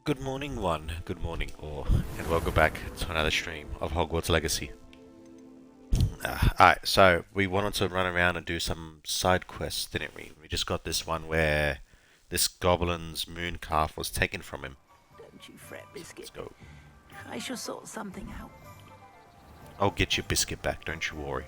Good morning, one. Good morning, all, and welcome back to another stream of Hogwarts Legacy. Alright, so we wanted to run around and do some side quests, didn't we? We just got this one where this goblin's moon calf was taken from him. Don't you fret, Let's Biscuit. go. I shall sort something out. I'll get your biscuit back, don't you worry.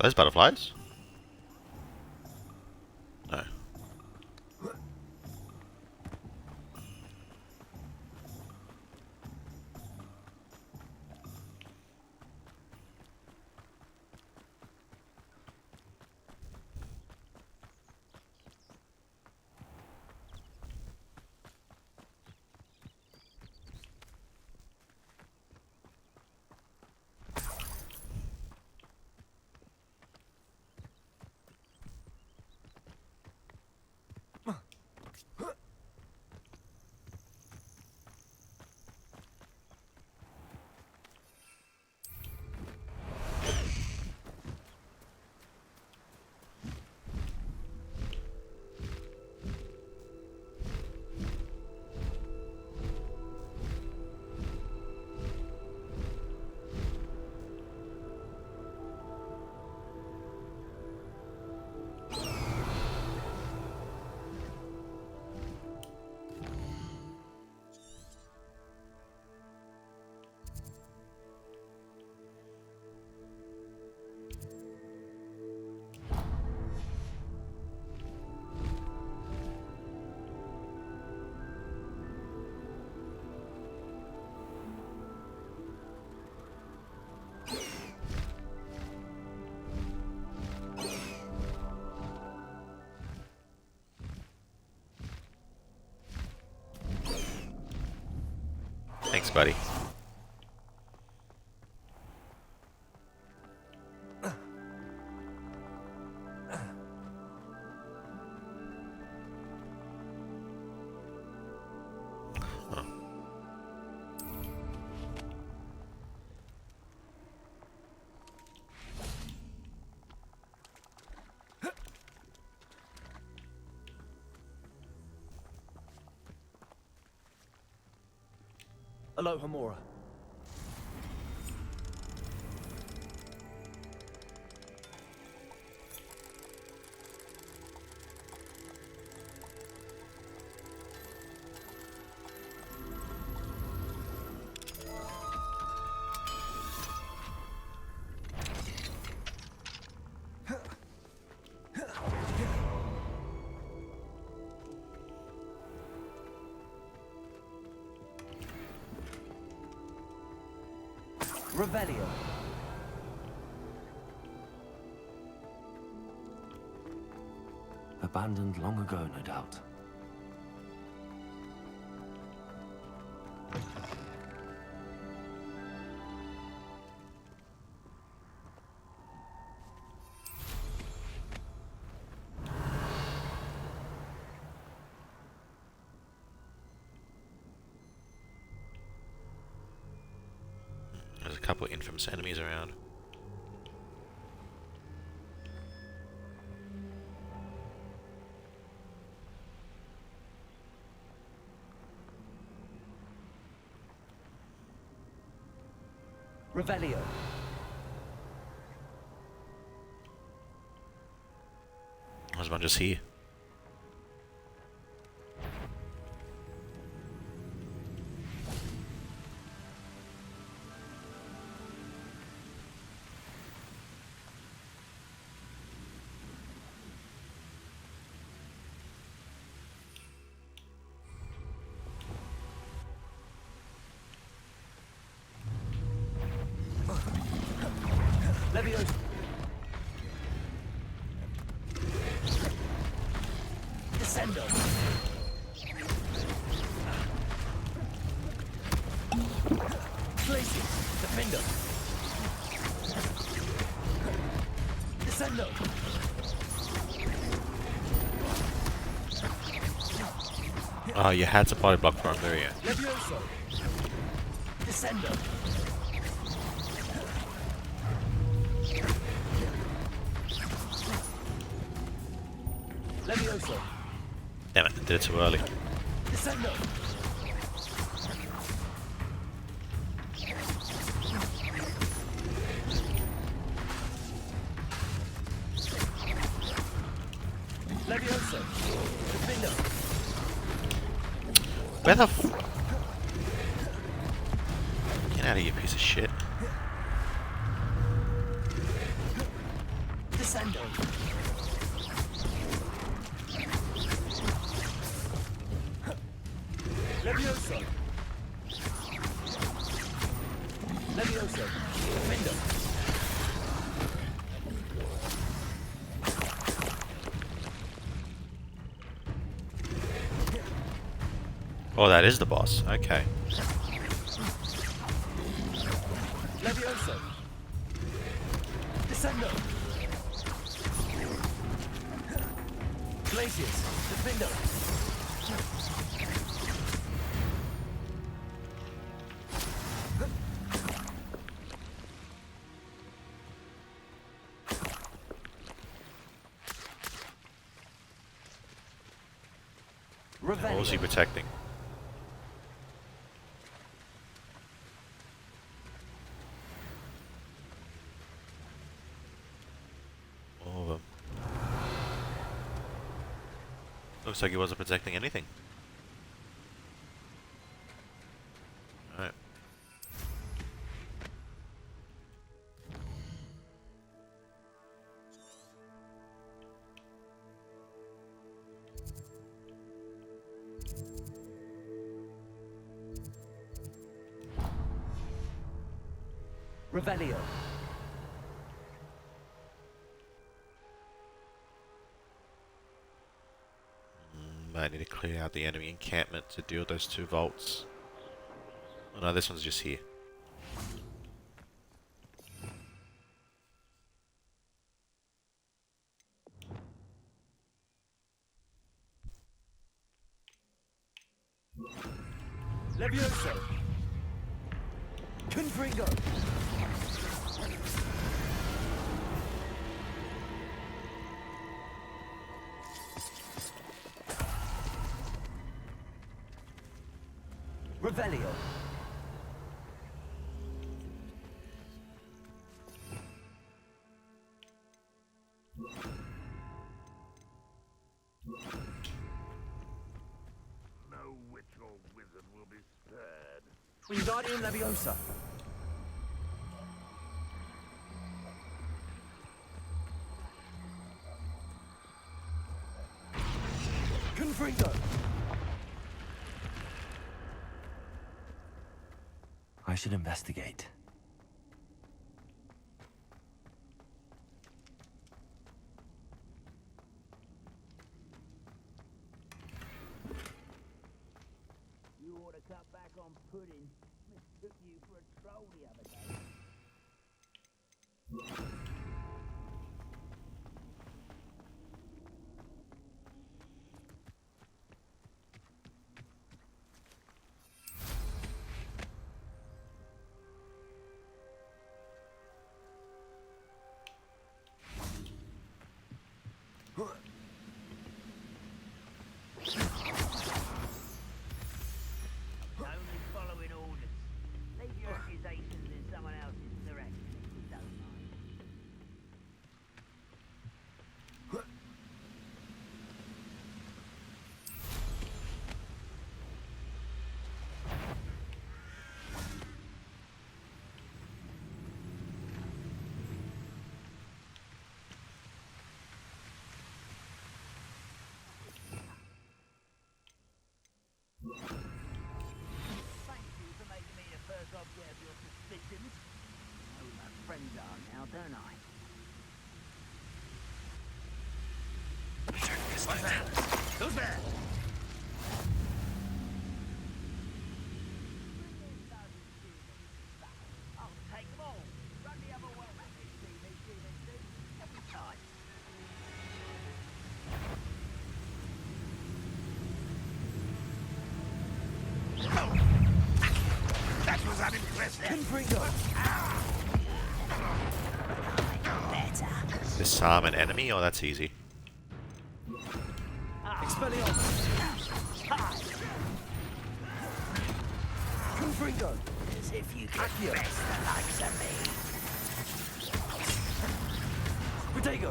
Are those butterflies? No. Thanks, buddy. Oh. Aloha Mora. Revelio. Abandoned long ago, no doubt. There's a couple of infamous enemies around. Revelio. There's one just here. Leviosa. Descendo. Glacius. Defendo. Descendo. Oh, you had to body block from there, yeah. Levioso. Descendo. Levioso. Damn it, I did it too early. Descendo. Levioso. Defendo. Where the f... Get out of here, piece of shit. Descendo. Levioso. Levioso. Defendo. Oh, that is the boss. Okay. Levioso. Descendo. Glaciers. Defendo. What was he protecting? All of them. Looks like he wasn't protecting anything. Alright. Revelio. Might need to clear out the enemy encampment to deal with those 2 vaults. Oh no, this one's just here. Levioso. Confringo. Revelio. No witch or wizard will be spared. Wingardium Leviosa. Confringo. I should investigate. You ought to cut back on pudding. Mistook you for a troll the other day. Only following orders. Leave your accusations in someone else's direction if you don't mind. Thank you for making me the first object of your suspicions. I know who my friends are now, don't I? Who's there? I'll take them all. Run the other way. See me, every time. That was Confringo. Disarm an enemy? Oh, that's easy. Expelliarmus. Confringo. As if you could Accio. best the likes of me. Protego.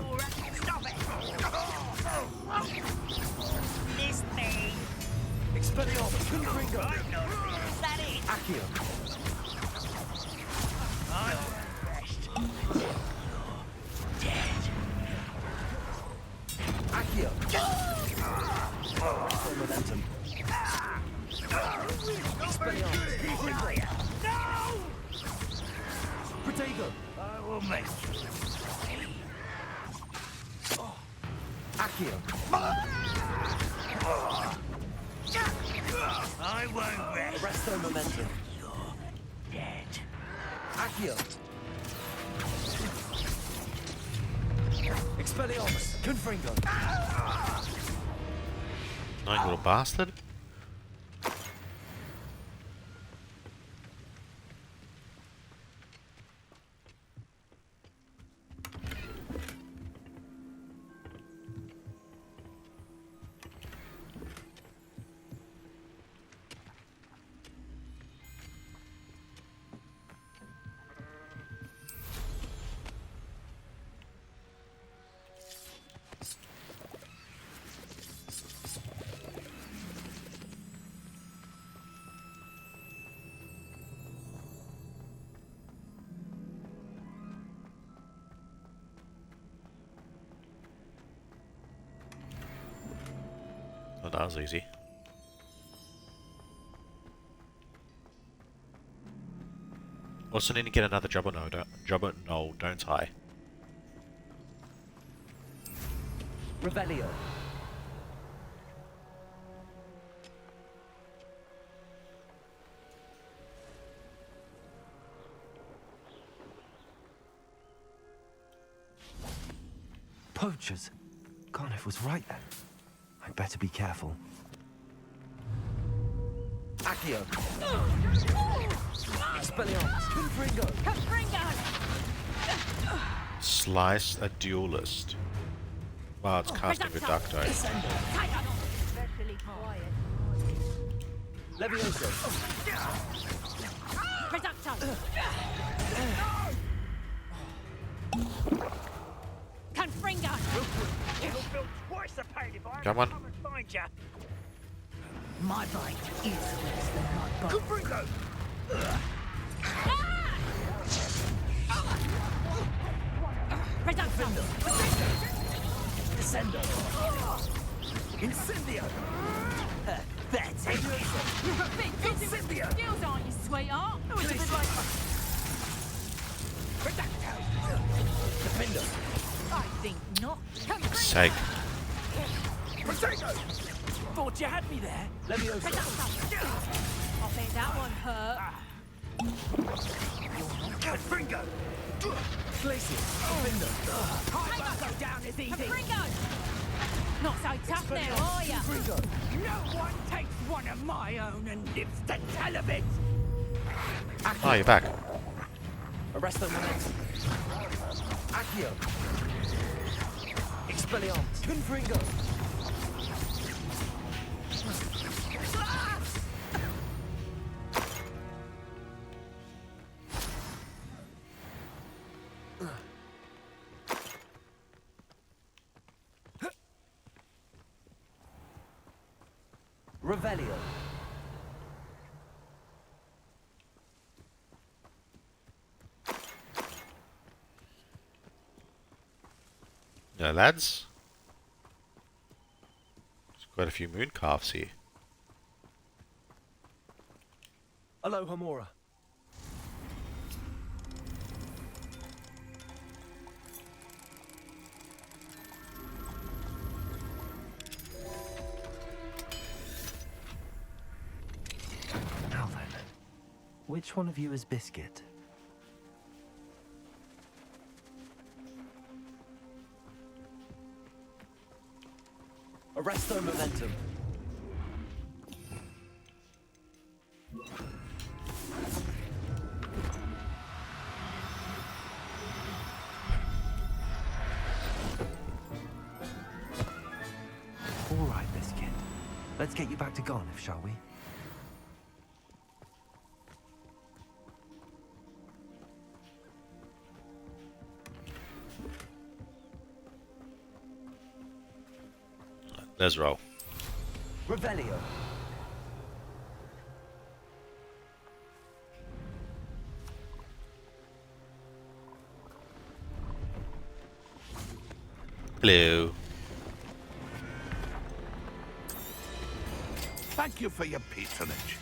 Stop it! Missed me. Expelliarmus. Confringo. Is that it? Accio. I'm refreshed. Dead. Accio. Resto momentum. Expelliarmus. Confringo. No! Protego. I will make you. Accio. I won't rest. Resto momentum. You're dead. Accio. Expelliarmus. Confringo. Annoying little bastard. Oh, that was easy. Also need to get another Juggernaut, don't I? Revelio. Poachers. Carniff was right then. I'd better be careful. Accio. Expelliarmus. Confringo. Slice a duelist. Wow, it's casting Reducto. Especially quiet. Levioso. Reducto! Confringo! It'll feel twice the pain if I Come on. come and find you. My bite is worse than my bite. Confringo. Reducto! Descendo. Incendio. That's it. You're a bit busy with your skills, aren't you, sweetheart? It was a bit like... Defendo. I think not. Confringo! Sake. Protego. Thought you had me there. Levioso. Reducto! I think that one hurt. Confringo. Glacius. Defendo. I won't go down as easy. Confringo! Not so tough now, are ya? Confringo. No one takes one of my own and lives to tell of it. Oh, you're back. Arresto momentum. Accio. Expelliarmus. Confringo. Revelio. Now, lads. There's quite a few moon calves here. Aloha Mora. Now then, which one of you is Biscuit? Arresto momentum. Let's get you back to Garniff, shall we? Let's roll. Revelio. Hello. Thank you for your patronage.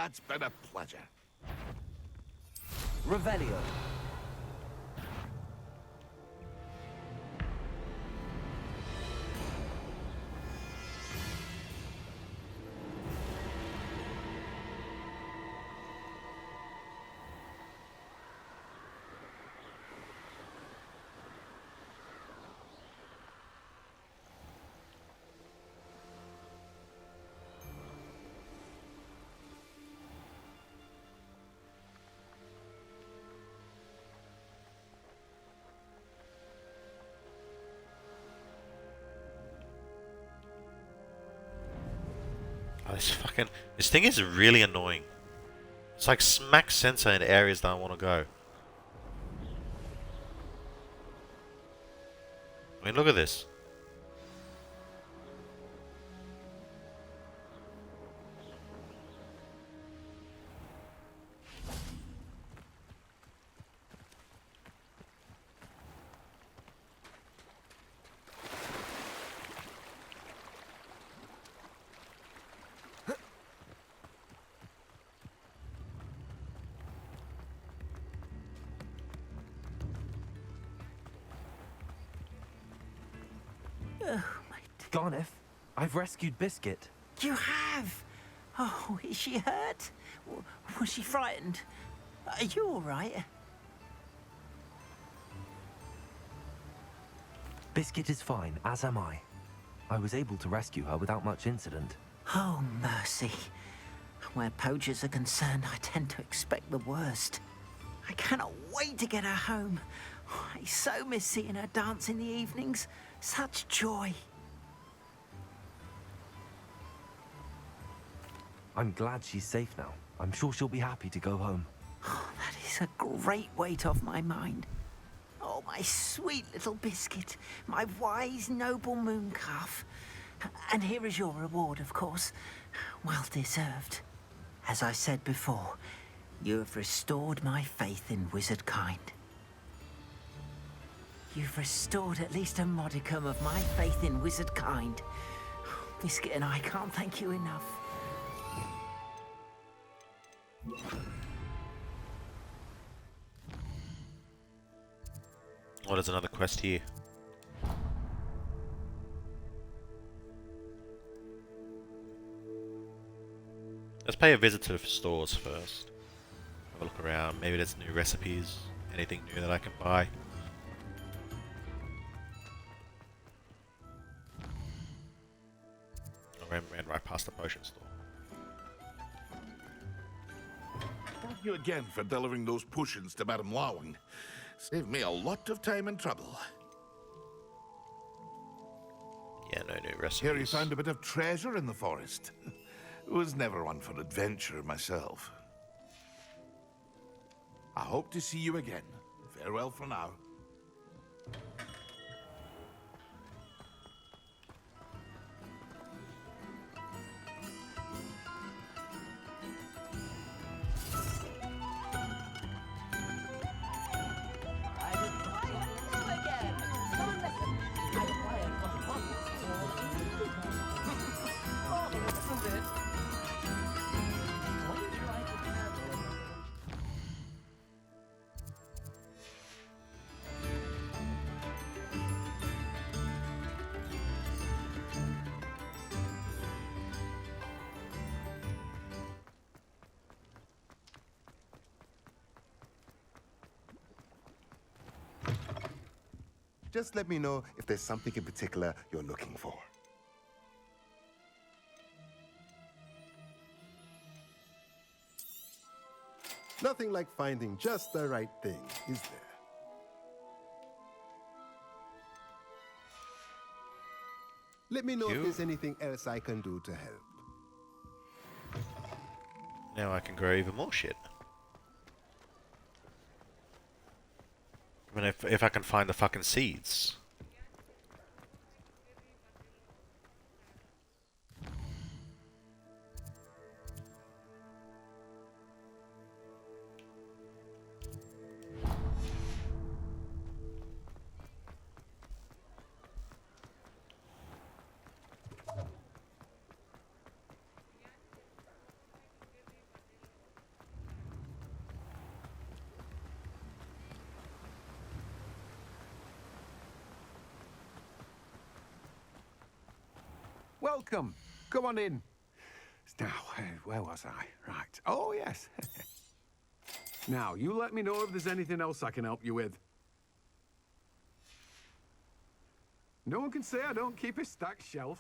It's been a pleasure. Revelio. Oh, this thing is really annoying. It's like smack center in areas that I want to go. I mean, look at this. Garniff, I've rescued Biscuit. You have? Oh, is she hurt? Was she frightened? Are you all right? Biscuit is fine, as am I. I was able to rescue her without much incident. Oh, mercy. Where poachers are concerned, I tend to expect the worst. I cannot wait to get her home. I so miss seeing her dance in the evenings. Such joy. I'm glad she's safe now. I'm sure she'll be happy to go home. Oh, that is a great weight off my mind. Oh, my sweet little Biscuit, my wise, noble moon calf. And here is your reward, of course. Well deserved. As I said before, you have restored my faith in wizard kind. You've restored at least a modicum of my faith in wizard kind. Biscuit and I can't thank you enough. Oh, there's another quest here. Let's pay a visit to the stores first. Have a look around. Maybe there's new recipes. Anything new that I can buy. I ran right past the potion store. Thank you again for delivering those potions to Madame Lawing. Saved me a lot of time and trouble. Yeah, no new recipes. Here you found a bit of treasure in the forest. Was never one for adventure myself. I hope to see you again. Farewell for now. Just let me know if there's something in particular you're looking for. Nothing like finding just the right thing, is there? Let me know if there's anything else I can do to help. Now I can grow even more shit. I mean, if I can find the fucking seeds. Welcome. Come on in. Now, where was I? Right. Oh, yes. Now, you let me know if there's anything else I can help you with. No one can say I don't keep a stacked shelf.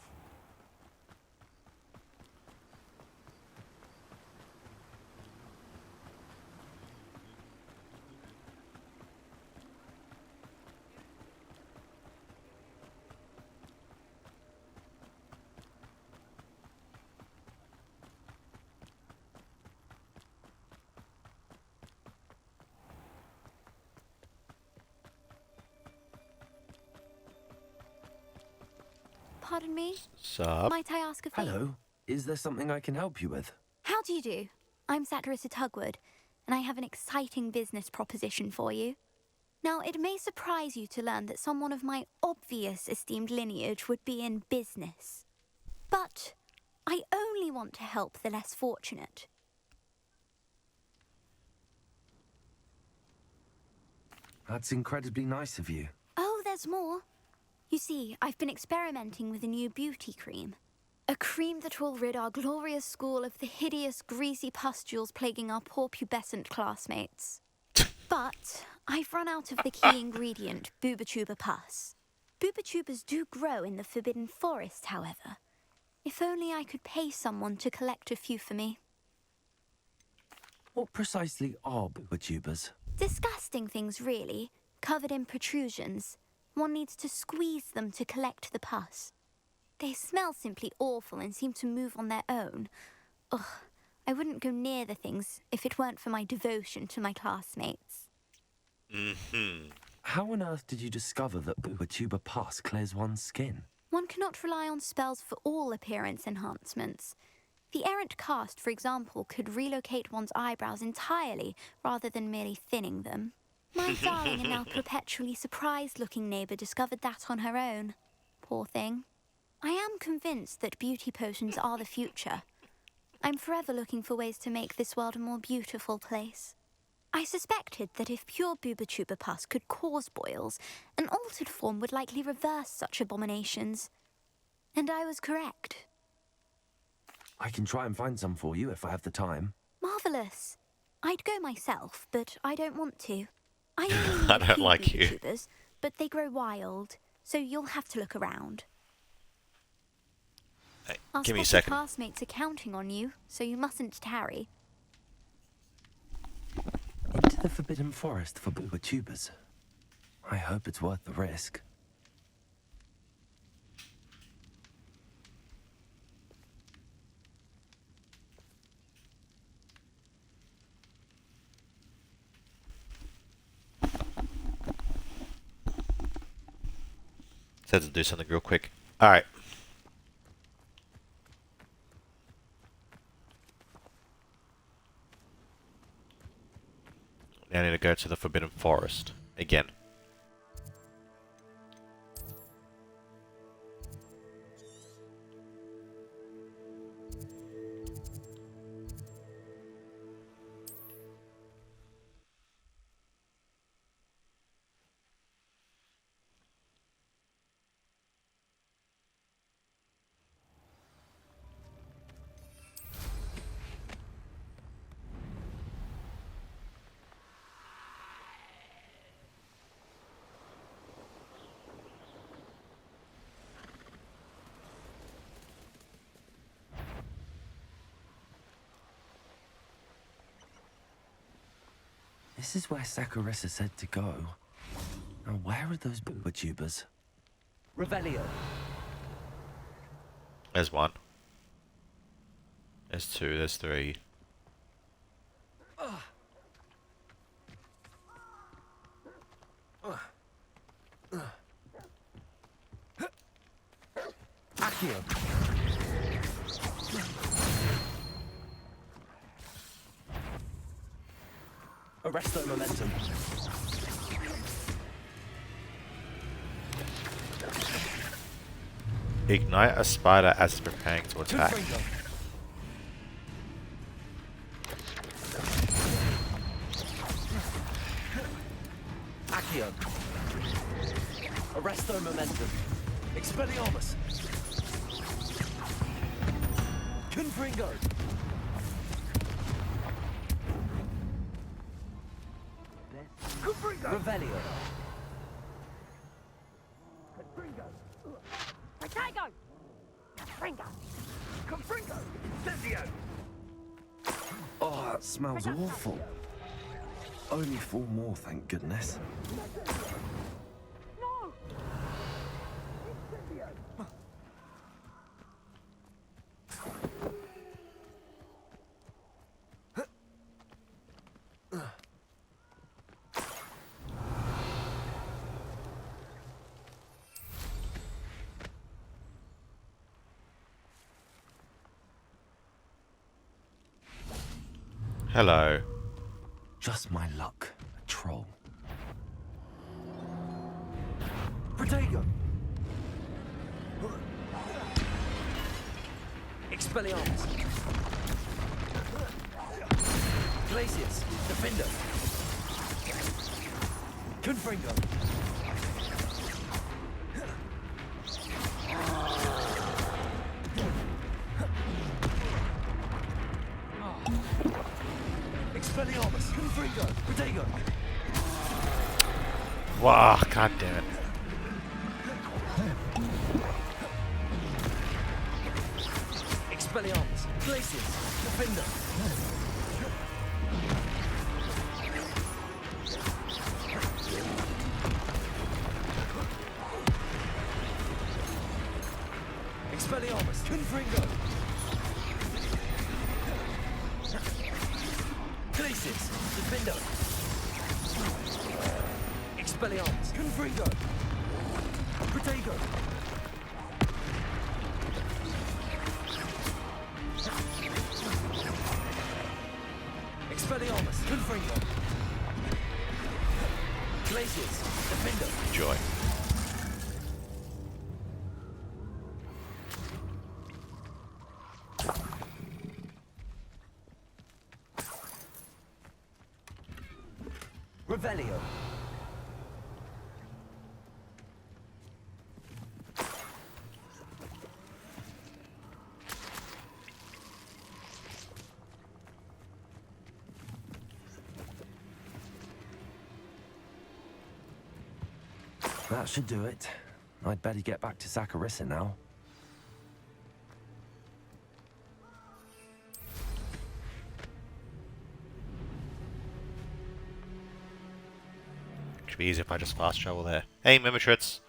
Pardon me? Sup? Might I ask a favor? Hello. Is there something I can help you with? How do you do? I'm Satirissa Tugwood, and I have an exciting business proposition for you. Now, it may surprise you to learn that someone of my obvious esteemed lineage would be in business. But I only want to help the less fortunate. That's incredibly nice of you. Oh, there's more. You see, I've been experimenting with a new beauty cream. A cream that will rid our glorious school of the hideous, greasy pustules plaguing our poor pubescent classmates. But I've run out of the key ingredient, Booba pus. Booba do grow in the Forbidden Forest, however. If only I could pay someone to collect a few for me. What precisely are booba? Disgusting things, really, covered in protrusions. One needs to squeeze them to collect the pus. They smell simply awful and seem to move on their own. Ugh, I wouldn't go near the things if it weren't for my devotion to my classmates. How on earth did you discover that booba pus clears one's skin? One cannot rely on spells for all appearance enhancements. The errant cast, for example, could relocate one's eyebrows entirely rather than merely thinning them. My darling and now perpetually surprised-looking neighbour discovered that on her own. Poor thing. I am convinced that beauty potions are the future. I'm forever looking for ways to make this world a more beautiful place. I suspected that if pure booba pus could cause boils, an altered form would likely reverse such abominations. And I was correct. I can try and find some for you if I have the time. Marvellous. I'd go myself, but I don't want to. I I don't like you. Tubers, but they grow wild, so you'll have to look around. Hey, Our give me a spotty second. classmates are counting on you, so you mustn't tarry. Into the Forbidden Forest for booba. I hope it's worth the risk. Said to do something real quick. Alright. Now I need to go to the Forbidden Forest again. This is where Saccharissa said to go. Now, where are those booba tubers? Revelio. There's one. There's two. There's three. Accio. Arresto momentum. Ignite a spider as it's preparing to attack. Confringo. Accio. Arresto momentum. Expelliarmus. Confringo. Revelio. Potato! Fringo! Confringo! Incendio! Oh, that smells awful. Only 4 more, thank goodness. No! Hello. Just my luck. A troll. Protego. Expelliarmus. Glacius. Defender. Confringo. Expelliarmus. Confringo. Protego. Wow, god damn it. Expelliarmus. Glacius. Defender. Expelliarmus. Confringo. Glacius. Defender. Expelliarmus. Confringo. Protego. Expelliarmus. Confringo. Glacius. Defender. Joy. Revelio. That should do it. I'd better get back to Saccharissa now. Should be easy if I just fast travel there. Hey, Mimitrits!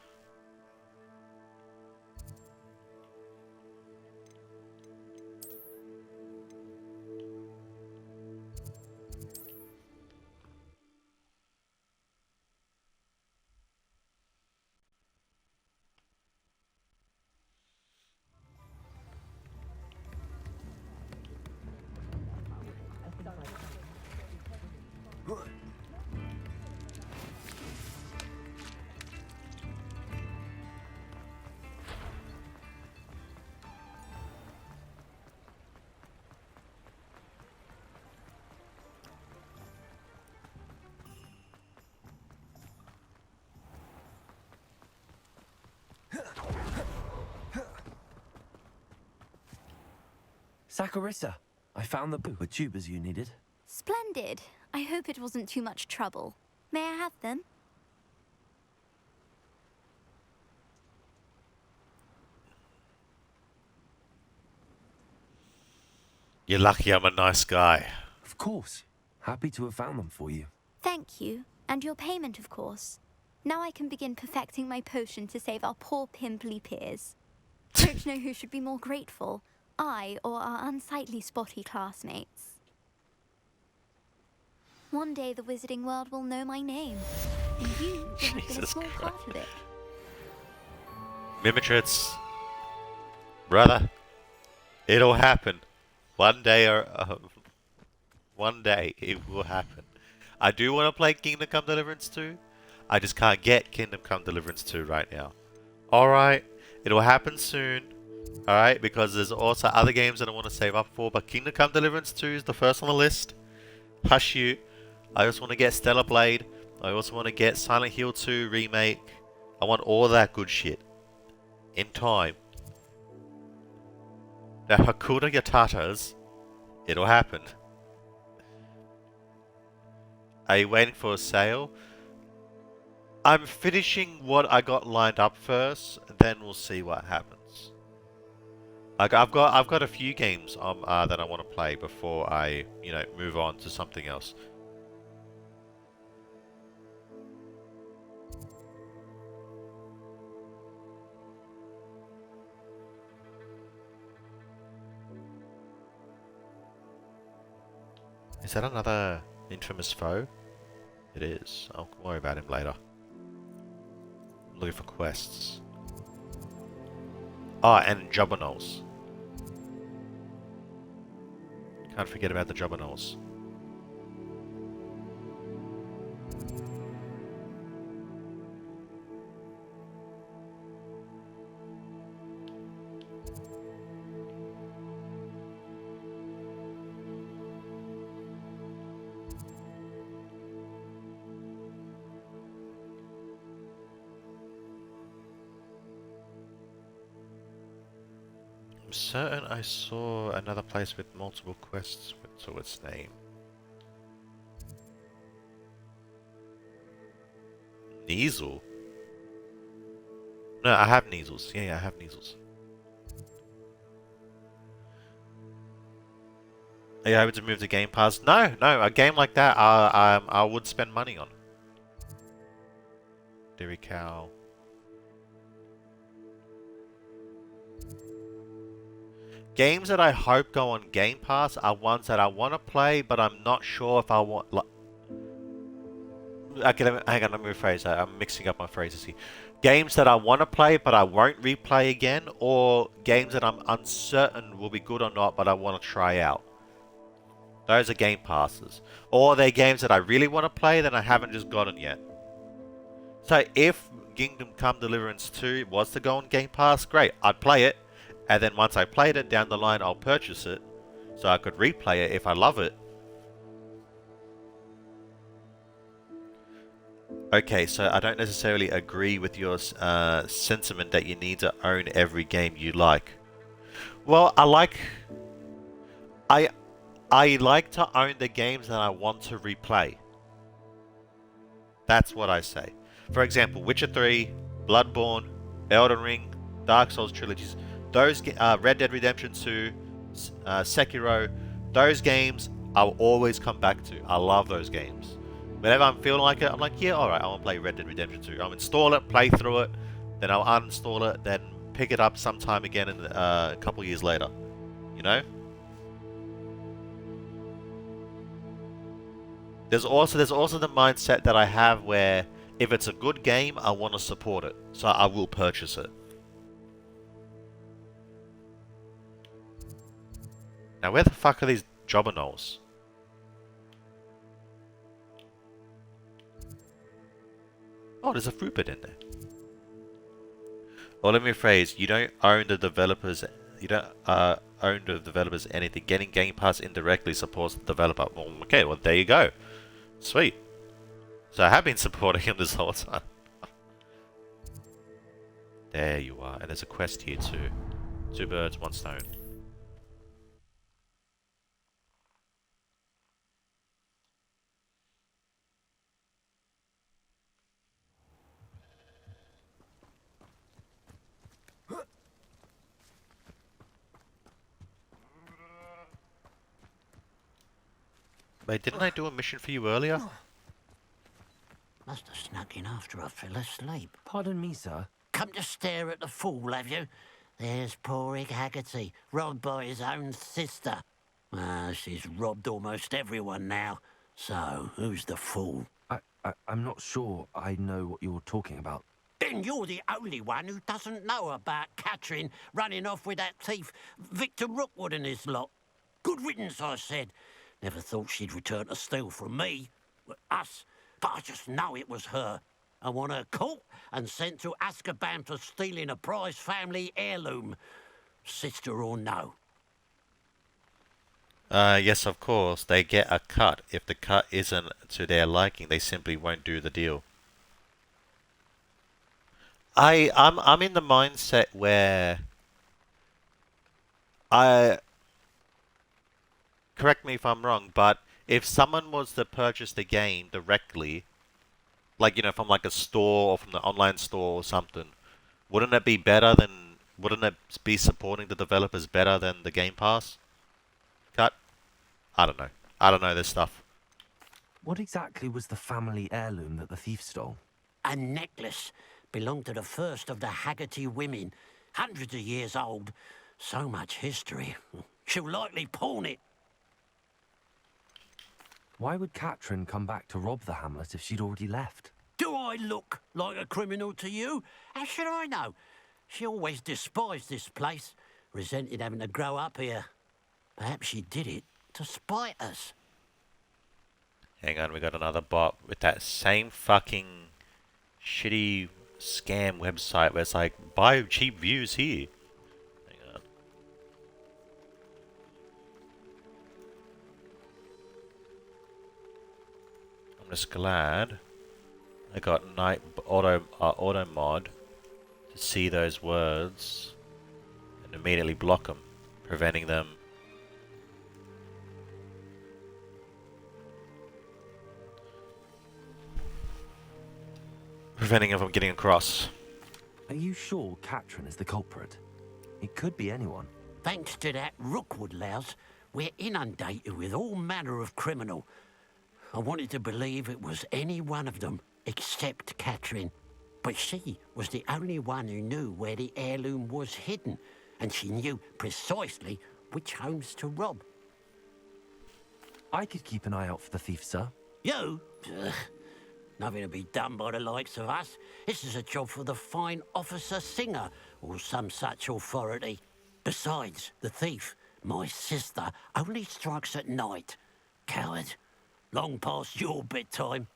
Saccharissa, I found the booba tubers you needed. Splendid. I hope it wasn't too much trouble. May I have them? You're lucky I'm a nice guy. Of course. Happy to have found them for you. Thank you, and your payment, of course. Now I can begin perfecting my potion to save our poor pimply peers. Don't know who should be more grateful, I or our unsightly spotty classmates. One day the wizarding world will know my name, and you will have been a Jesus small Christ. part of it. Mimitrits, brother, it'll happen. One day one day it will happen. I do want to play Kingdom Come Deliverance 2. I just can't get Kingdom Come Deliverance 2 right now. Alright, it'll happen soon. Alright, because there's also other games that I want to save up for, but Kingdom Come Deliverance 2 is the first on the list. Hush you. I also want to get Stellar Blade. I also want to get Silent Hill 2 remake. I want all that good shit. In time. Now, Hakuna Yatatas, it'll happen. Are you waiting for a sale? I'm finishing what I got lined up first, then we'll see what happens. I've got a few games that I want to play before I, move on to something else. Is that another infamous foe? It is. I'll worry about him later. Looking for quests. Ah, and Jobberknolls. Can't forget about the Jobberknolls. I'm certain I saw another place with multiple quests to its name. Neasel? No, I have Neasels. Yeah, I have Neasels. Are you able to move to Game Pass? No, a game like that I would spend money on. Dairy Cow. Games that I hope go on Game Pass are ones that I want to play, but I'm not sure if I want... Okay, hang on, let me rephrase that. I'm mixing up my phrases here. Games that I want to play, but I won't replay again, or games that I'm uncertain will be good or not, but I want to try out. Those are Game Passes. Or they're games that I really want to play that I haven't just gotten yet. So if Kingdom Come Deliverance 2 was to go on Game Pass, great, I'd play it. And then once I played it, down the line I'll purchase it. So I could replay it if I love it. Okay, so I don't necessarily agree with your sentiment that you need to own every game you like. Well, I like to own the games that I want to replay. That's what I say. For example, Witcher 3, Bloodborne, Elden Ring, Dark Souls trilogies, those Red Dead Redemption 2, Sekiro, those games I'll always come back to. I love those games. Whenever I'm feeling like it, I'm like, yeah, alright, I want to play Red Dead Redemption 2. I'll install it, play through it, then I'll uninstall it, then pick it up sometime again in, a couple years later. You know? There's also the mindset that I have where if it's a good game, I want to support it. So I will purchase it. Now where the fuck are these Jobberknolls? Oh, there's a Fruipert in there. Or let me rephrase, you don't own the developers, own the developers anything. Getting Game Pass indirectly supports the developer. Well, okay, well there you go. Sweet. So I have been supporting him this whole time. There you are. And there's a quest here too. 2 birds, 1 stone. Wait, didn't I do a mission for you earlier? snuck in after I fell asleep. Pardon me, sir. Come to stare at the fool, have you? There's poor Ig Haggerty, robbed by his own sister. She's robbed almost everyone now. So, who's the fool? I'm not sure I know what you're talking about. Then you're the only one who doesn't know about Catherine running off with that thief, Victor Rookwood and his lot. Good riddance, I said. Never thought she'd return to steal from me, us, but I just know it was her. I want her caught and sent to Azkaban for stealing a prize family heirloom. Sister or no? Yes, of course. They get a cut. If the cut isn't to their liking, they simply won't do the deal. I'm in the mindset where correct me if I'm wrong, but if someone was to purchase the game directly, like, you know, from like a store or from the online store or something, wouldn't it be better than, wouldn't it be supporting the developers better than the Game Pass cut? I don't know. I don't know this stuff. What exactly was the family heirloom that the thief stole? A necklace. Belonged to the first of the Haggerty women. Hundreds of years old. So much history. She'll likely pawn it. Why would Catherine come back to rob the hamlet if she'd already left? Do I look like a criminal to you? How should I know? She always despised this place, resented having to grow up here. Perhaps she did it to spite us. Hang on, we got another bot with that same fucking shitty scam website where it's like, buy cheap views here. Hang on. I'm just glad I got night auto mod to see those words and immediately block them, preventing them. Preventing them from getting across. Are you sure Catherine is the culprit? It could be anyone. Thanks to that Rookwood louse, we're inundated with all manner of criminal. I wanted to believe it was any one of them, except Catherine. But she was the only one who knew where the heirloom was hidden, and she knew precisely which homes to rob. I could keep an eye out for the thief, sir. You? Ugh. Nothing to be done by the likes of us. This is a job for the fine officer Singer, or some such authority. Besides, the thief, my sister, only strikes at night. Coward. Long past your bedtime.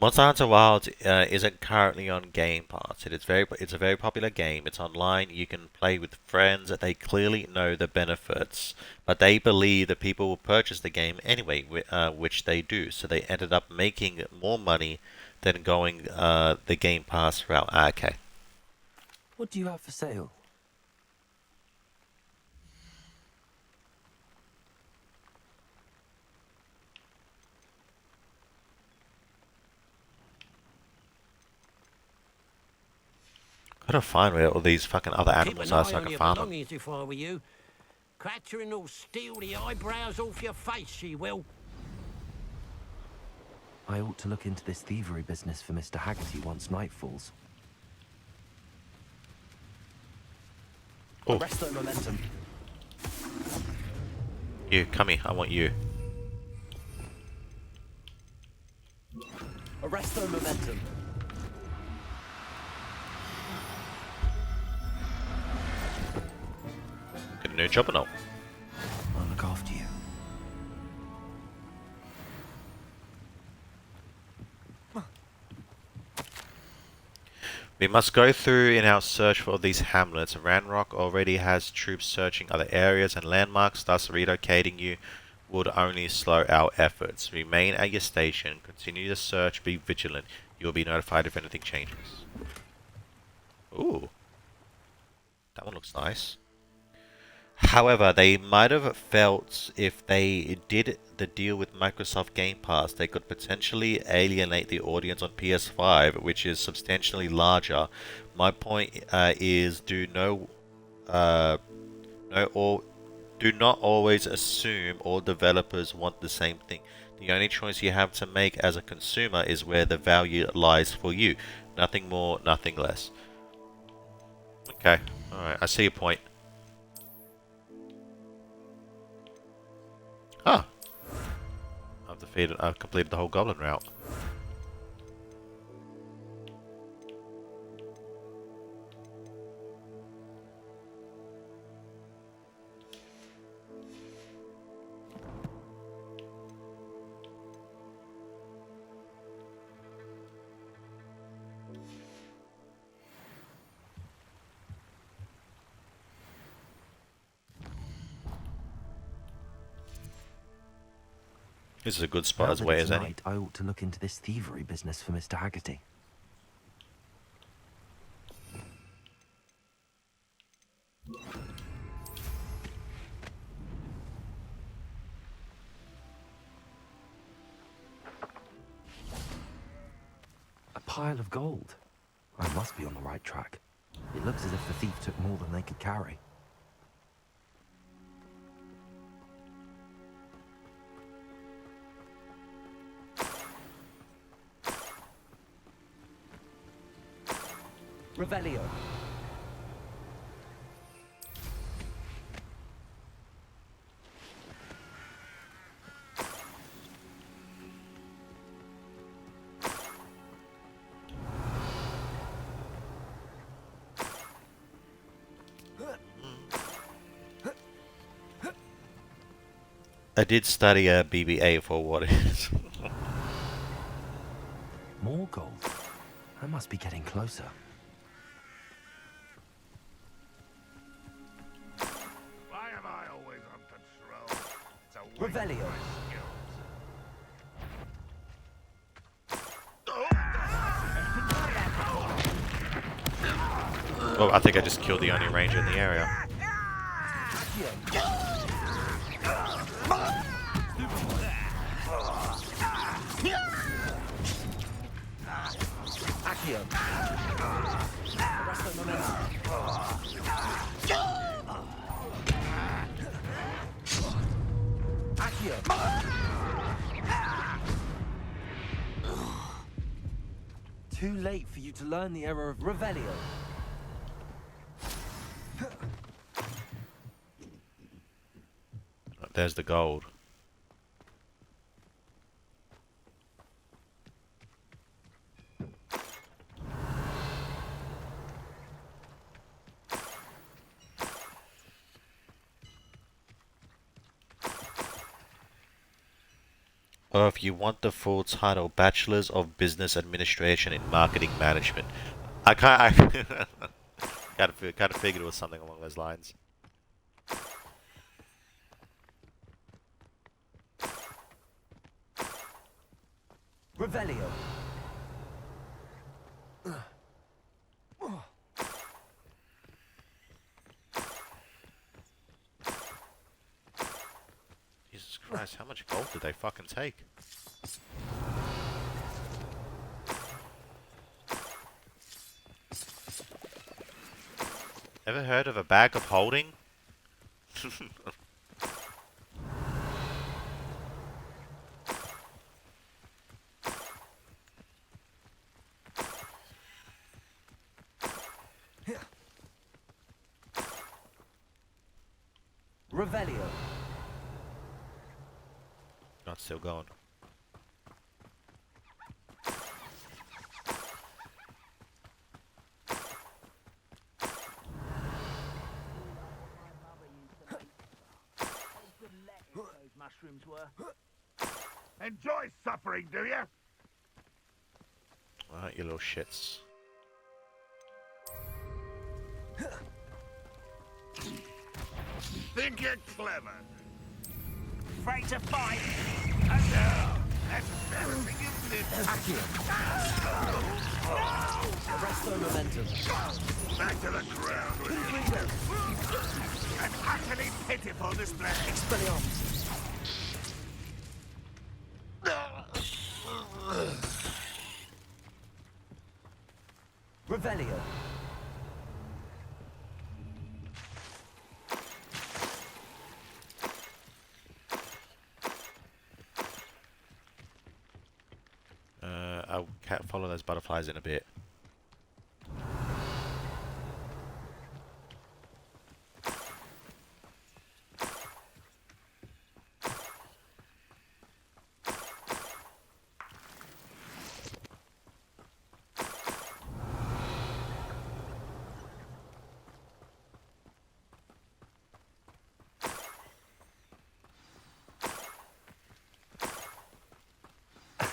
Monster Hunter Wilds isn't currently on Game Pass. It's a very popular game. It's online. You can play with friends. They clearly know the benefits, but they believe that people will purchase the game anyway, which they do. So they ended up making more money than going the Game Pass route. Okay. What do you have for sale? Gotta find where all these fucking other animals are so I can farm them. If I were you. Catherine will steal the eyebrows off your face, she will. I ought to look into this thievery business for Mr. Haggerty once night falls. Oh. Arresto momentum. You, come here. I want you. Arresto momentum. Get a new job or not? I'll look after you. We must go through in our search for these hamlets. Ranrock already has troops searching other areas and landmarks, thus relocating you would only slow our efforts. Remain at your station, continue the search, be vigilant. You will be notified if anything changes. Ooh. That one looks nice. However, they might have felt if they did the deal with Microsoft Game Pass, they could potentially alienate the audience on PS5, which is substantially larger. My point is, do not always assume all developers want the same thing. The only choice you have to make as a consumer is where the value lies for you. Nothing more, nothing less. Okay, alright, I see your point. Huh. I've completed the whole goblin route. This is a good spot Now as that way it's as any. night, I ought to look into this thievery business for Mr. Haggerty. A pile of gold. I must be on the right track. It looks as if the thief took more than they could carry. Revelio. I did study BBA for what it is. More gold. I must be getting closer. Why am I always on patrol? It's a waste Revelio. of my skills. Well, I think I just killed the only ranger in the area. Too late for you to learn the error of Revelio. There's the gold. Or if you want the full title, Bachelors of Business Administration in Marketing Management. I kind of figured it was something along those lines. Revelio. Jesus Christ, how much gold did they fucking take? Ever heard of a bag of holding? Revelio. Not still going. Mushrooms were. Enjoy suffering, do you? Alright, you little shits. Think you're clever? Afraid to fight? That's embarrassing, isn't it? Arresto momentum. Back to the ground with you. An utterly pitiful display. Expelliarmus. Revelio. those butterflies in a bit.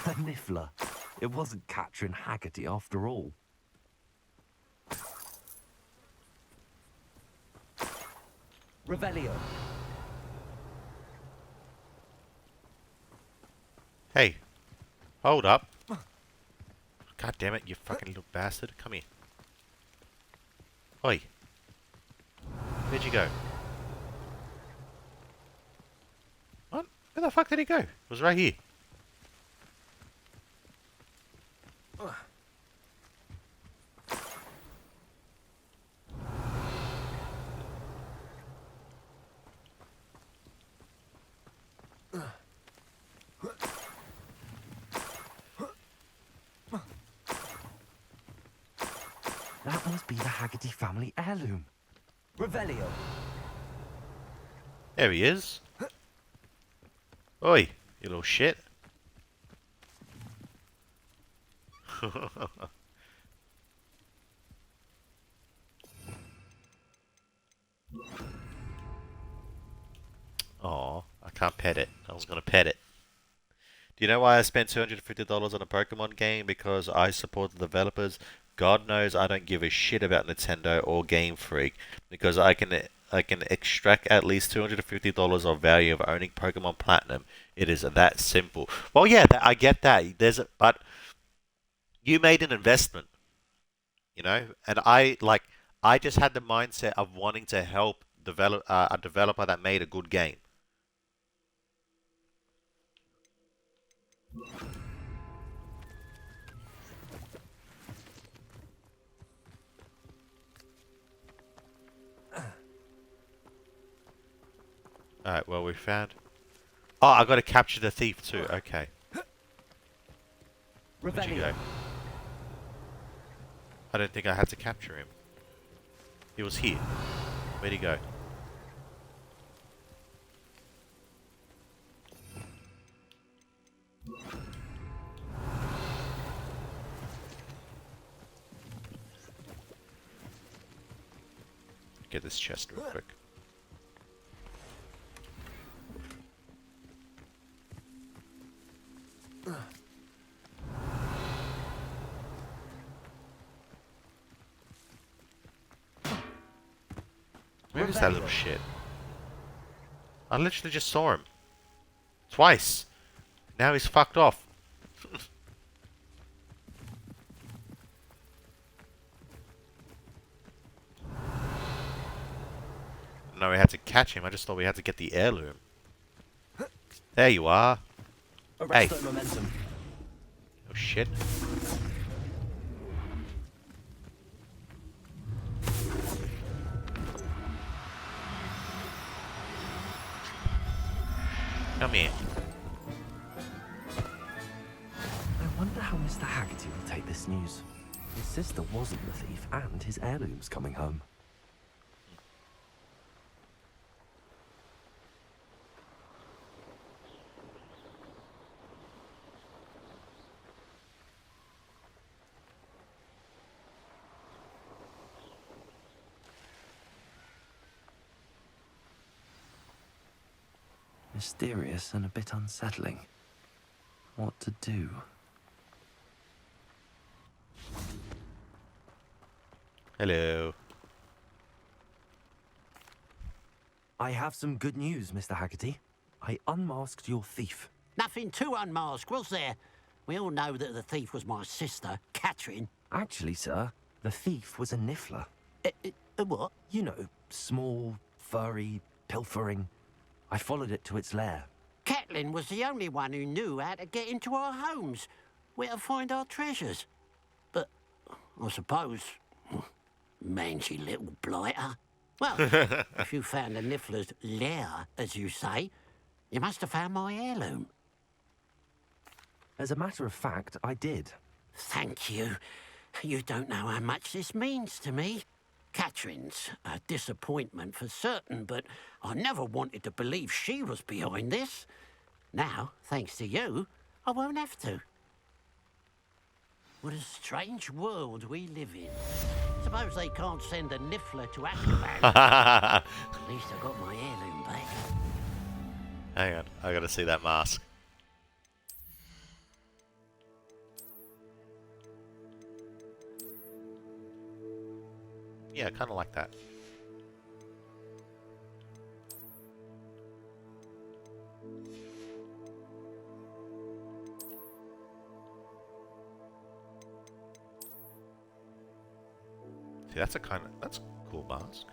A niffler. It wasn't Catherine Haggerty after all. Revelio. Hey, hold up. God damn it, you fucking little bastard. Come here. Oi. Where'd you go? What? Where the fuck did he go? It was right here. That must be the Haggerty family heirloom. Revelio. There he is. Oi, you little shit. Aw, I can't pet it. I was gonna pet it. Do you know why I spent $250 on a Pokemon game? Because I support the developers. God knows I don't give a shit about Nintendo or Game Freak because I can extract at least $250 of value of owning Pokemon Platinum. It is that simple. Well, yeah, I get that. But you made an investment, you know, and I just had the mindset of wanting to help develop a developer that made a good game. Alright, well, we found... Oh, I got to capture the thief too. Okay. Where'd you go? I don't think I had to capture him. He was here. Where'd he go? Get this chest real quick. Where is that little shit? I literally just saw him. Twice. Now he's fucked off. No, we had to catch him. I just thought we had to get the heirloom. There you are. Hey. Oh shit. Come here. I wonder how Mr. Haggerty will take this news. His sister wasn't the thief, and his heirloom's coming home. Mysterious and a bit unsettling. What to do? Hello. I have some good news, Mr. Haggerty. I unmasked your thief. Nothing to unmask, was there? We all know that the thief was my sister, Catherine. Actually, sir, the thief was a niffler. A what? You know, small, furry, pilfering. I followed it to its lair. Catelyn was the only one who knew how to get into our homes, where to find our treasures. But I suppose, mangy little blighter. Well, if you found the Niffler's lair, as you say, you must have found my heirloom. As a matter of fact, I did. Thank you. You don't know how much this means to me. Catherine's a disappointment for certain, but I never wanted to believe she was behind this. Now, thanks to you, I won't have to. What a strange world we live in. Suppose they can't send a Niffler to Azkaban. At least I got my heirloom back. Hang on, I gotta see that mask. Yeah, I kinda like that. See, that's a cool mask.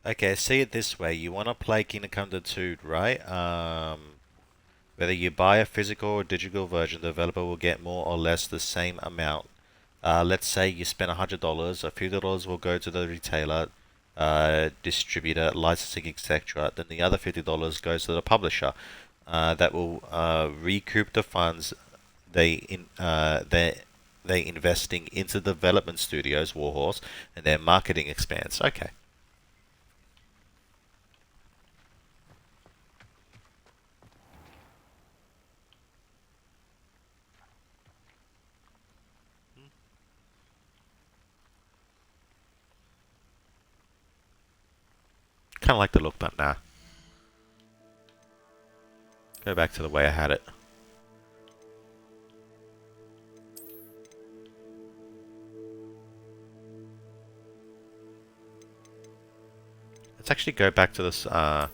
Okay, see it this way. You want to play Kingdom Come to 2, right? Whether you buy a physical or digital version, the developer will get more or less the same amount. Let's say you spend $100, a few dollars will go to the retailer, distributor, licensing, etc. Then the other $50 goes to the publisher. That will recoup the funds they investing into development studios, Warhorse, and their marketing expense. Okay. Kind of like the look, but nah. Go back to the way I had it. Let's actually go back to this whole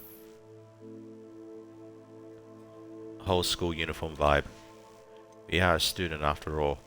school uniform vibe. We are a student after all.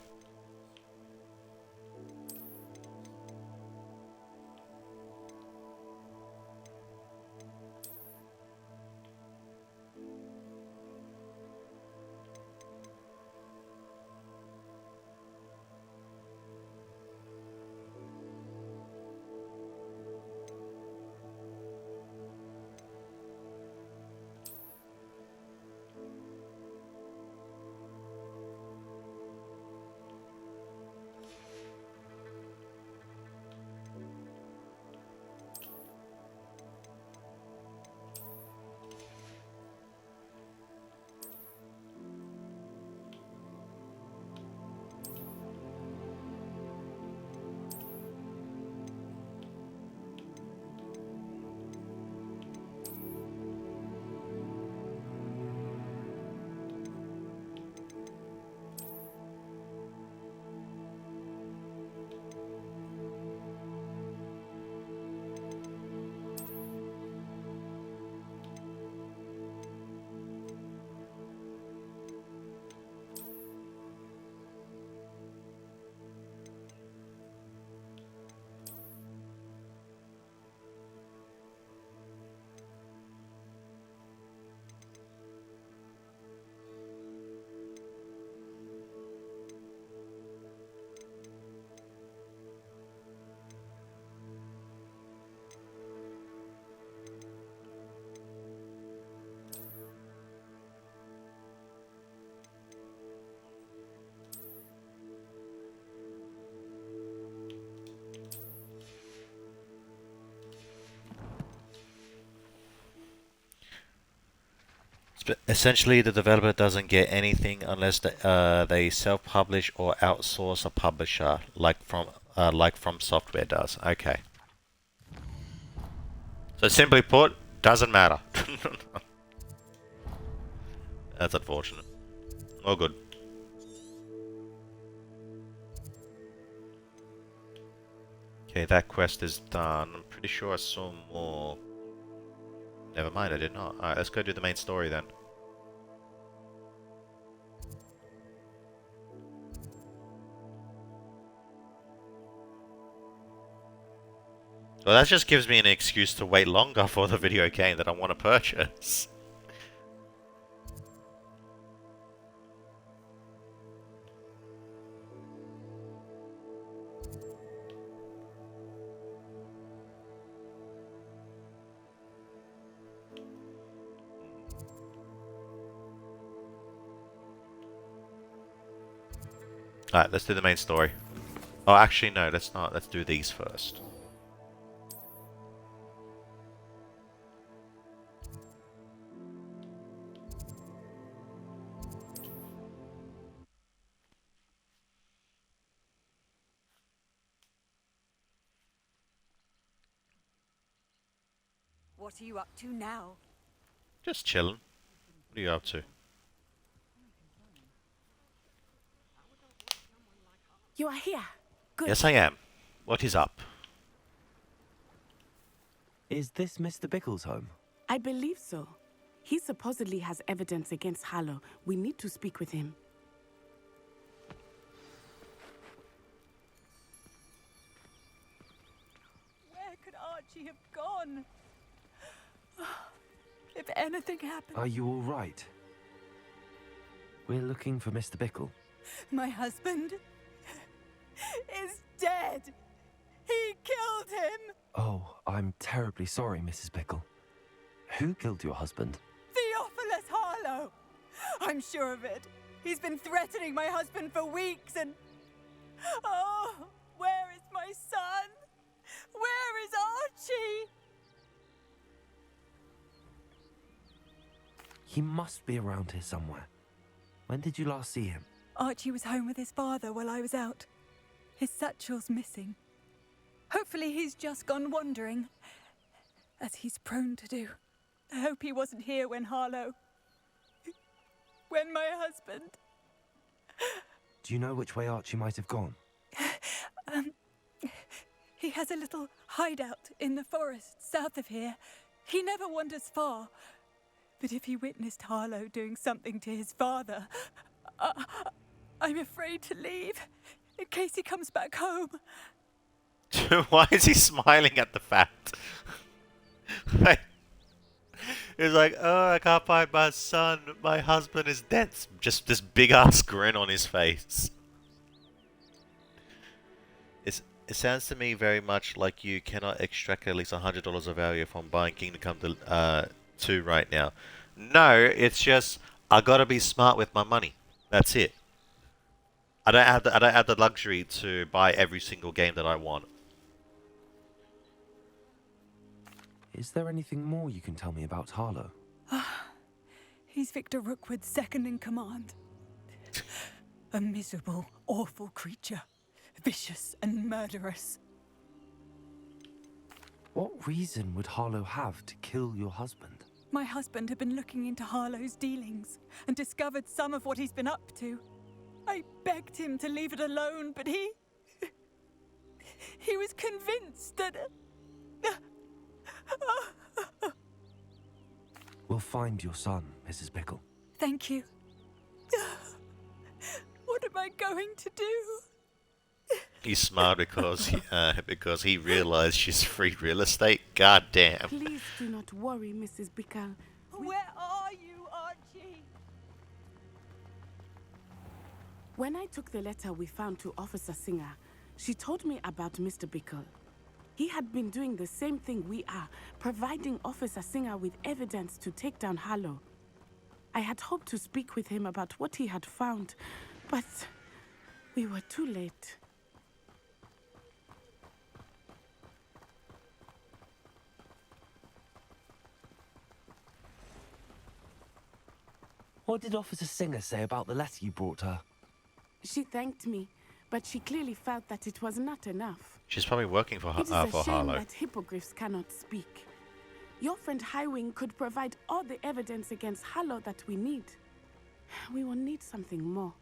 Essentially, the developer doesn't get anything unless they self-publish or outsource a publisher, like From Software does. Okay. So simply put, doesn't matter. That's unfortunate. All good. Okay, that quest is done. I'm pretty sure I saw more. Never mind, I did not. Alright, let's go do the main story then. Well, that just gives me an excuse to wait longer for the video game that I want to purchase. Alright, let's do the main story. Oh, actually, no, let's not. Let's do these first. What are you up to now? Just chilling. What are you up to? You are here. Good. Yes, I am. What is up? Is this Mr. Bickle's home? I believe so. He supposedly has evidence against Harlow. We need to speak with him. Where could Archie have gone? If anything happened... Are you all right? We're looking for Mr. Bickle. My husband is dead. He killed him. Oh, I'm terribly sorry, Mrs. Bickle. Who killed your husband? Theophilus Harlow. I'm sure of it. He's been threatening my husband for weeks and... Oh, where is my son? Where is Archie? He must be around here somewhere. When did you last see him? Archie was home with his father while I was out. His satchel's missing. Hopefully he's just gone wandering, as he's prone to do. I hope he wasn't here when Harlow... when my husband... Do you know which way Archie might have gone? He has a little hideout in the forest south of here. He never wanders far. But if he witnessed Harlow doing something to his father, I'm afraid to leave, in case he comes back home. Why is he smiling at the fact? Like, he's like, oh, I can't find my son. My husband is dead. Just this big ass grin on his face. It sounds to me very much like you cannot extract at least $100 of value from buying Kingdom Come 2 right now. No, it's just I gotta be smart with my money. That's it. I don't have the luxury to buy every single game that I want. Is there anything more you can tell me about Harlow? He's Victor Rookwood's second in command. A miserable, awful creature. Vicious and murderous. What reason would Harlow have to kill your husband? My husband had been looking into Harlow's dealings and discovered some of what he's been up to. I begged him to leave it alone, but he was convinced that... We'll find your son, Mrs. Bickle. Thank you. What am I going to do? He's smart because he realized she's free real estate. God damn. Please do not worry, Mrs. Bickle. Where are you, Archie? When I took the letter we found to Officer Singer, she told me about Mr. Bickle. He had been doing the same thing we are, providing Officer Singer with evidence to take down Harlow. I had hoped to speak with him about what he had found, but we were too late. What did Officer Singer say about the letter you brought her? She thanked me, but she clearly felt that it was not enough. She's probably working for It is a shame Harlow. that hippogriffs cannot speak. Your friend Highwing could provide all the evidence against Harlow that we need. We will need something more.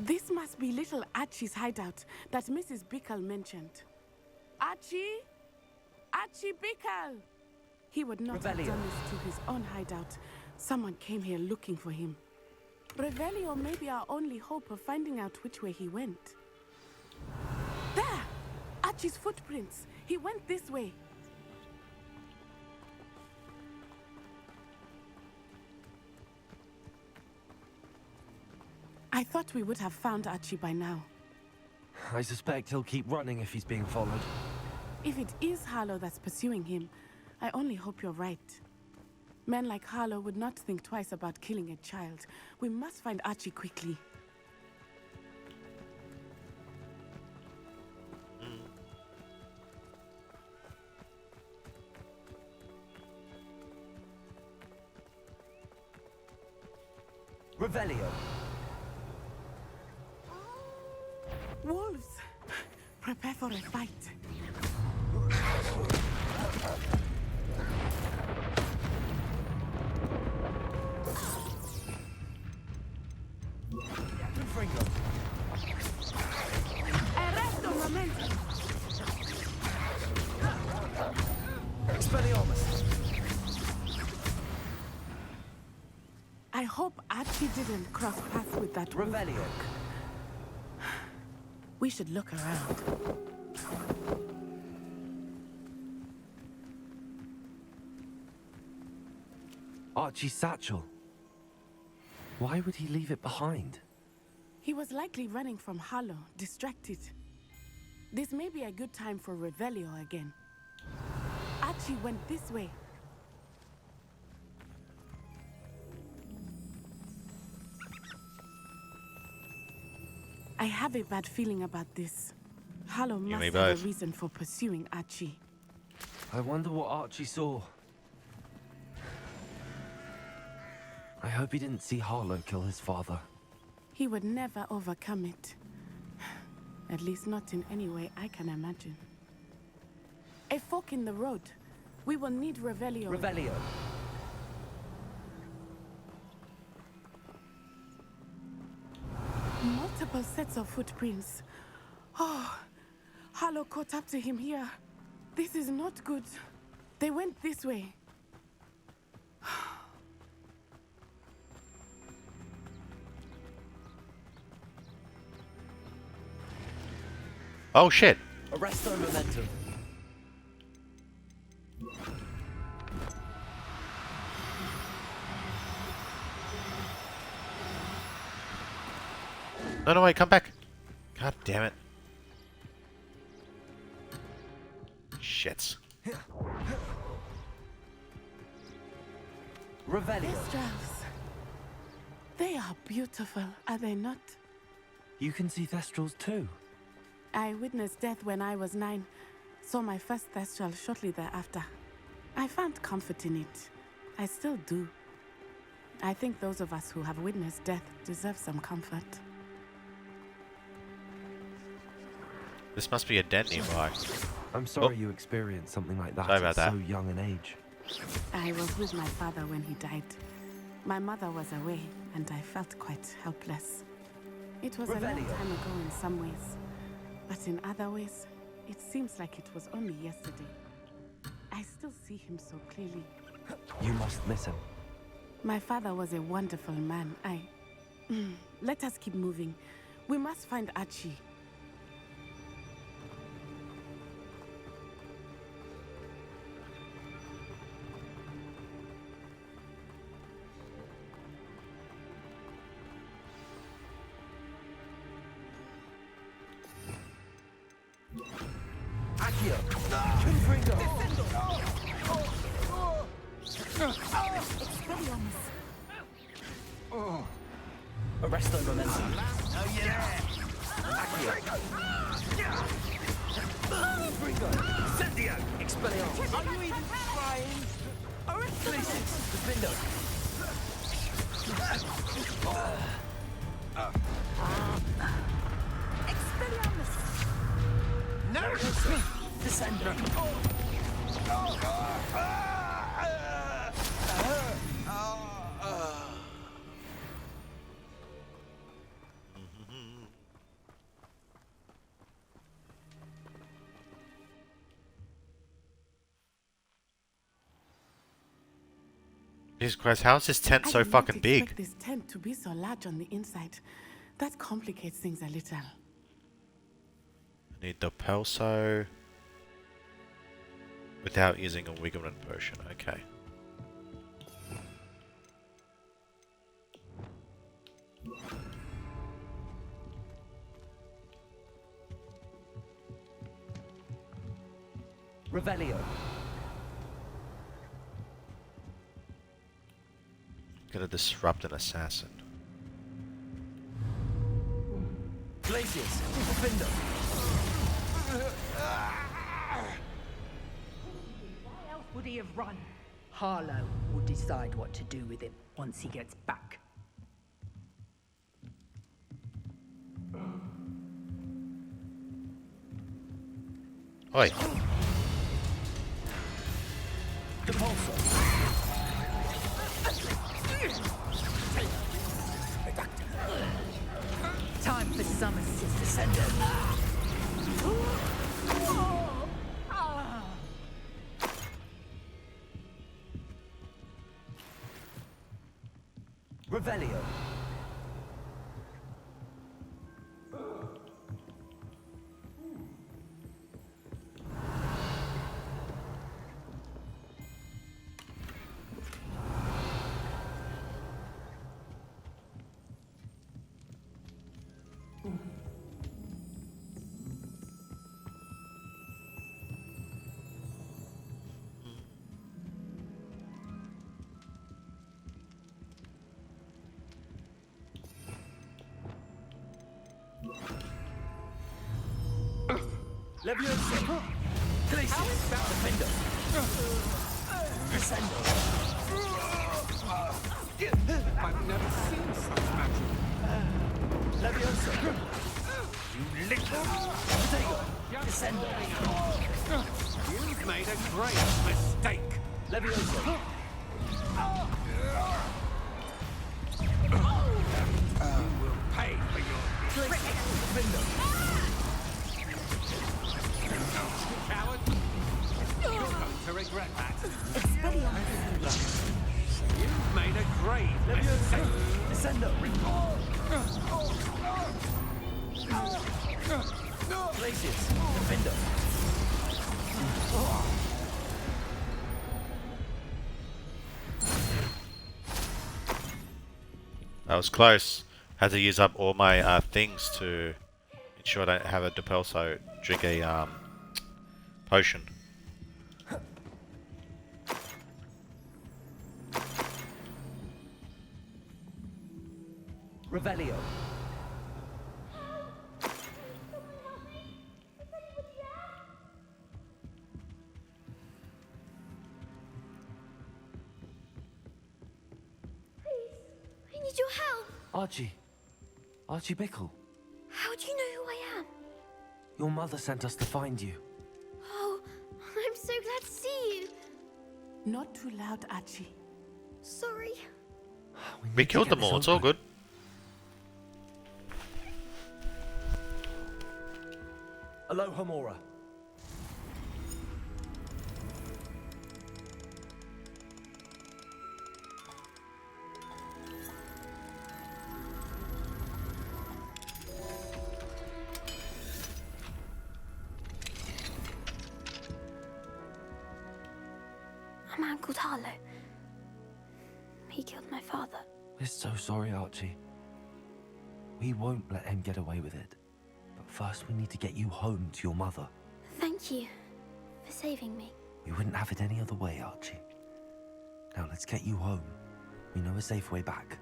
This must be little Archie's hideout that Mrs. Bickle mentioned. Archie? Archie Bickle! He would not have done this to his own hideout. Someone came here looking for him. Revelio may be our only hope of finding out which way he went. There! Archie's footprints. He went this way. I thought we would have found Archie by now. I suspect he'll keep running if he's being followed. If it is Harlow that's pursuing him, I only hope you're right. Men like Harlow would not think twice about killing a child. We must find Archie quickly. Revelio! Wolves! Prepare for a fight. Arresto momento! Expelliarmus! I hope Archie didn't cross paths with that wolf. Revelio! We should look around. Archie's satchel. Why would he leave it behind? He was likely running from Harlow, distracted. This may be a good time for Revelio again. Archie went this way. I have a bad feeling about this. Harlow must have a reason for pursuing Archie. I wonder what Archie saw. I hope he didn't see Harlow kill his father. He would never overcome it. At least not in any way I can imagine. A fork in the road. We will need Revelio. Revelio. Multiple sets of footprints. Oh, Harlow caught up to him here. This is not good. They went this way. Oh shit! Arresto momentum. No, no, wait, come back! God damn it. Shit. Revelio. Thestrals. They are beautiful, are they not? You can see Thestrals too. I witnessed death when I was 9. Saw my first Thestral shortly thereafter. I found comfort in it. I still do. I think those of us who have witnessed death deserve some comfort. This must be a den nearby. I'm sorry you experienced something like that Sorry about at that. so young an age. I was with my father when he died. My mother was away, and I felt quite helpless. It was a long Revelio. time ago in some ways, but in other ways, it seems like it was only yesterday. I still see him so clearly. You must miss him. My father was a wonderful man. Let us keep moving. We must find Archie. Accio! Confringo! Arresto momentum. Ringo! Incendio! Expelliarmus! Are you even trying? Glacius! Defendo! Expelliarmus! No! Descender! Jesus Christ, how is this tent I so did not fucking expect big? this tent to be so large on the inside. That complicates things a little. I need the Pelso without using a Wigglement potion. Okay. Revelio! Gonna disrupt an assassin. Glacius! Defendo! Why else would he have run? Harlow will decide what to do with him once he gets back. Oi. Time for some assistance. Revelio! Leviosa! Glacius! Defendo! Descendo! I've never seen such magic. Leviosa! You little... Potato! Descendo! You've made a great mistake. Leviosa! You will pay for your Defendo! coward. You're going to regret that. Expelliarmus! You've made a grave mistake. Descendo! Glacius! Defendo! That was close. Had to use up all my things to ensure I don't have a Depulso drink a potion. Revelio! I need your help. Archie. Archie Bickle. How do you know who I am? Your mother sent us to find you. Oh, I'm so glad to see you. Not too loud, Archie. Sorry. We killed them all, it's all good. Aloha Mora. A man called Harlow. He killed my father. We're so sorry, Archie. We won't let him get away with it. But first we need to get you home to your mother. Thank you for saving me. We wouldn't have it any other way, Archie. Now let's get you home. We know a safe way back.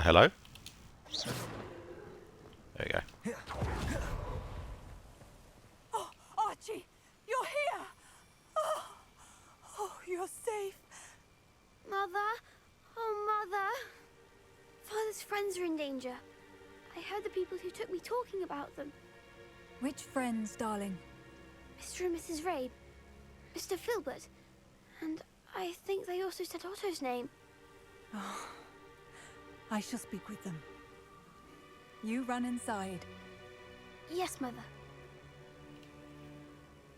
Hello? There you go. Oh, Archie, you're here! Oh, you're safe. Mother? Oh, Mother. Father's friends are in danger. I heard the people who took me talking about them. Which friends, darling? Mr. and Mrs. Rabe, Mr. Filbert, and I think they also said Otto's name. Oh, I shall speak with them. You run inside. Yes, Mother.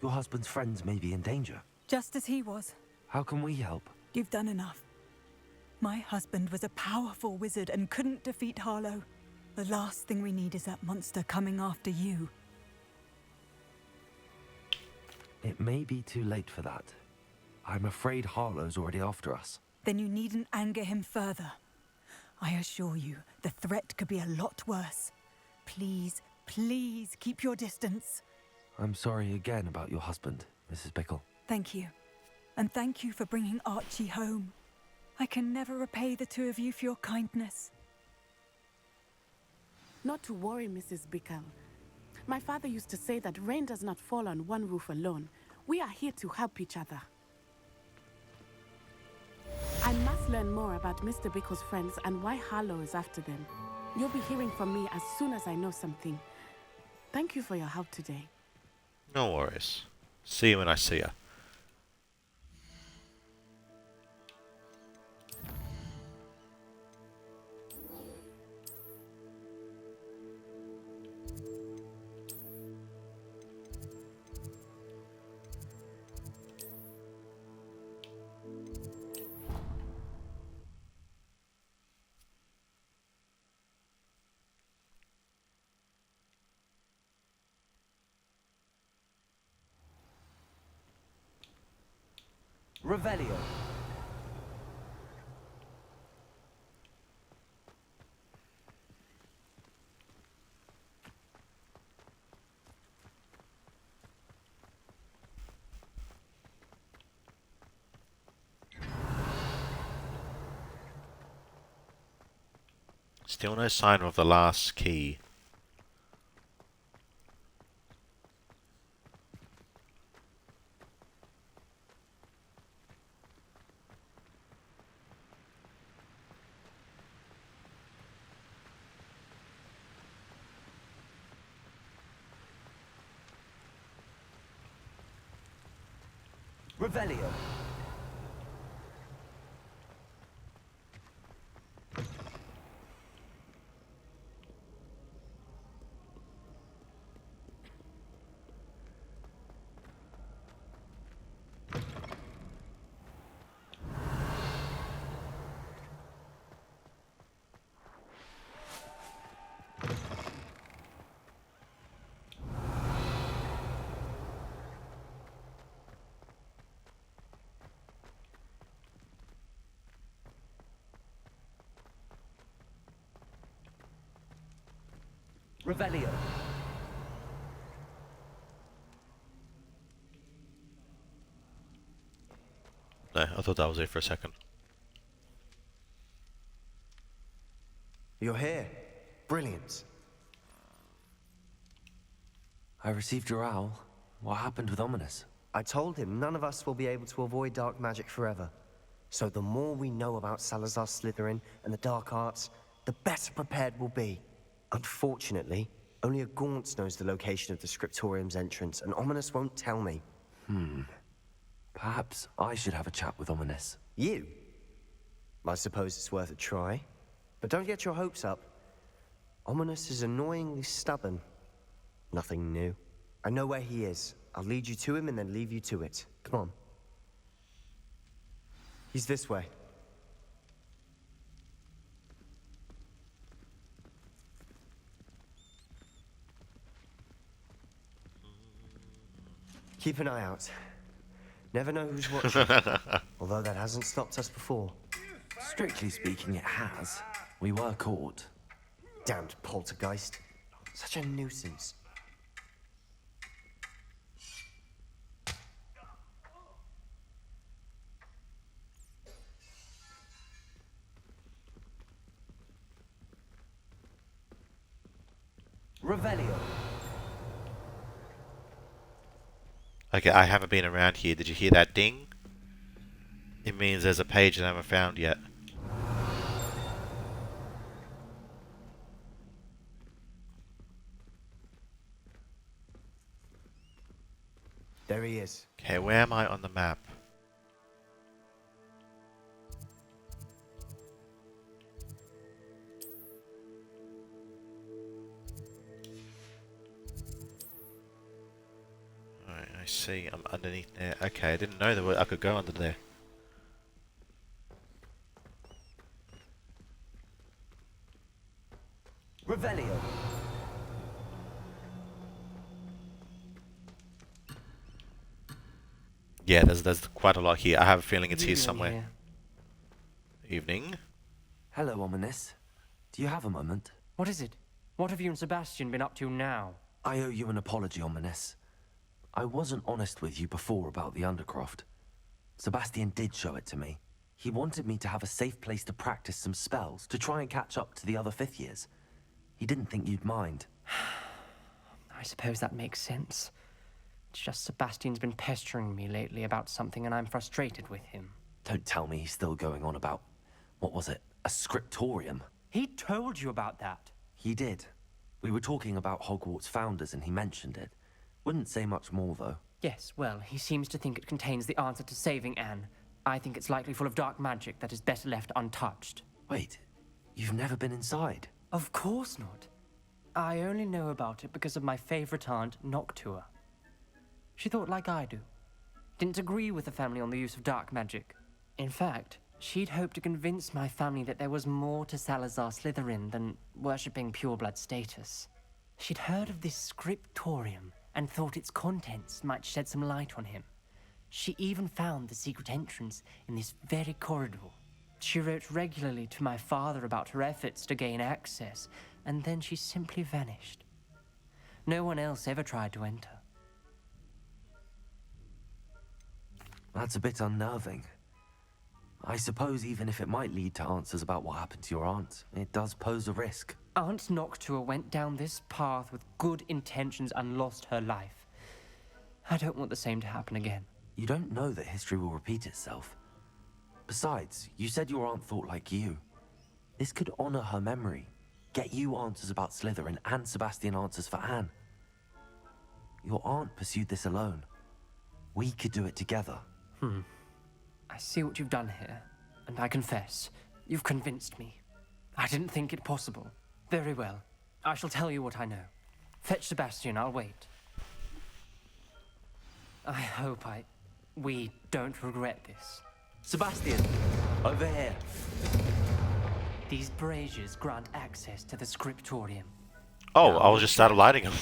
Your husband's friends may be in danger. Just as he was. How can we help? You've done enough. My husband was a powerful wizard and couldn't defeat Harlow. The last thing we need is that monster coming after you. It may be too late for that. I'm afraid Harlow's already after us. Then you needn't anger him further. I assure you, the threat could be a lot worse. Please, please keep your distance. I'm sorry again about your husband, Mrs. Bickle. Thank you. And thank you for bringing Archie home. I can never repay the two of you for your kindness. Not to worry, Mrs. Bickle. My father used to say that rain does not fall on one roof alone. We are here to help each other. I must learn more about Mr. Bickle's friends and why Harlow is after them. You'll be hearing from me as soon as I know something. Thank you for your help today. No worries. See you when I see you. Revelio. Still no sign of the last key. Revelio. Revelio. No, I thought that was it for a second. You're here. Brilliant. I received your owl. What happened with Ominous? I told him none of us will be able to avoid dark magic forever. So the more we know about Salazar Slytherin and the dark arts, the better prepared we'll be. Unfortunately, only a Gaunt knows the location of the Scriptorium's entrance, and Ominous won't tell me. Perhaps I should have a chat with Ominous. You? I suppose it's worth a try. But don't get your hopes up. Ominous is annoyingly stubborn. Nothing new. I know where he is. I'll lead you to him and then leave you to it. Come on. He's this way. Keep an eye out. Never know who's watching. Although that hasn't stopped us before. Strictly speaking, it has. We were caught. Damned poltergeist. Such a nuisance. Revelio. Okay, I haven't been around here. Did you hear that ding? It means there's a page that I haven't found yet. There he is. Okay, where am I on the map? Alright, I see. I'm underneath there. Okay, I didn't know that I could go under there. Revelio. Yeah, there's quite a lot here. I have a feeling it's here Evening somewhere. here. Evening. Hello, Ominous. Do you have a moment? What is it? What have you and Sebastian been up to now? I owe you an apology, Ominous. I wasn't honest with you before about the Undercroft. Sebastian did show it to me. He wanted me to have a safe place to practice some spells, to try and catch up to the other 5th years. He didn't think you'd mind. I suppose that makes sense. It's just Sebastian's been pestering me lately about something and I'm frustrated with him. Don't tell me he's still going on about, what was it, a scriptorium? He told you about that. He did. We were talking about Hogwarts founders and he mentioned it. Wouldn't say much more, though. Yes, well, he seems to think it contains the answer to saving Anne. I think it's likely full of dark magic that is better left untouched. Wait, you've never been inside? Of course not. I only know about it because of my favorite aunt, Noctua. She thought like I do. Didn't agree with the family on the use of dark magic. In fact, she'd hoped to convince my family that there was more to Salazar Slytherin than worshipping pureblood status. She'd heard of this scriptorium and thought its contents might shed some light on him. She even found the secret entrance in this very corridor. She wrote regularly to my father about her efforts to gain access, and then she simply vanished. No one else ever tried to enter. That's a bit unnerving. I suppose even if it might lead to answers about what happened to your aunt, it does pose a risk. Aunt Noctua went down this path with good intentions and lost her life. I don't want the same to happen again. You don't know that history will repeat itself. Besides, you said your aunt thought like you. This could honor her memory, get you answers about Slytherin and Sebastian answers for Anne. Your aunt pursued this alone. We could do it together. I see what you've done here, and I confess, you've convinced me. I didn't think it possible. Very well. I shall tell you what I know. Fetch Sebastian, I'll wait. I hope we don't regret this. Sebastian, over here. These braziers grant access to the scriptorium. Oh, I was just started lighting them.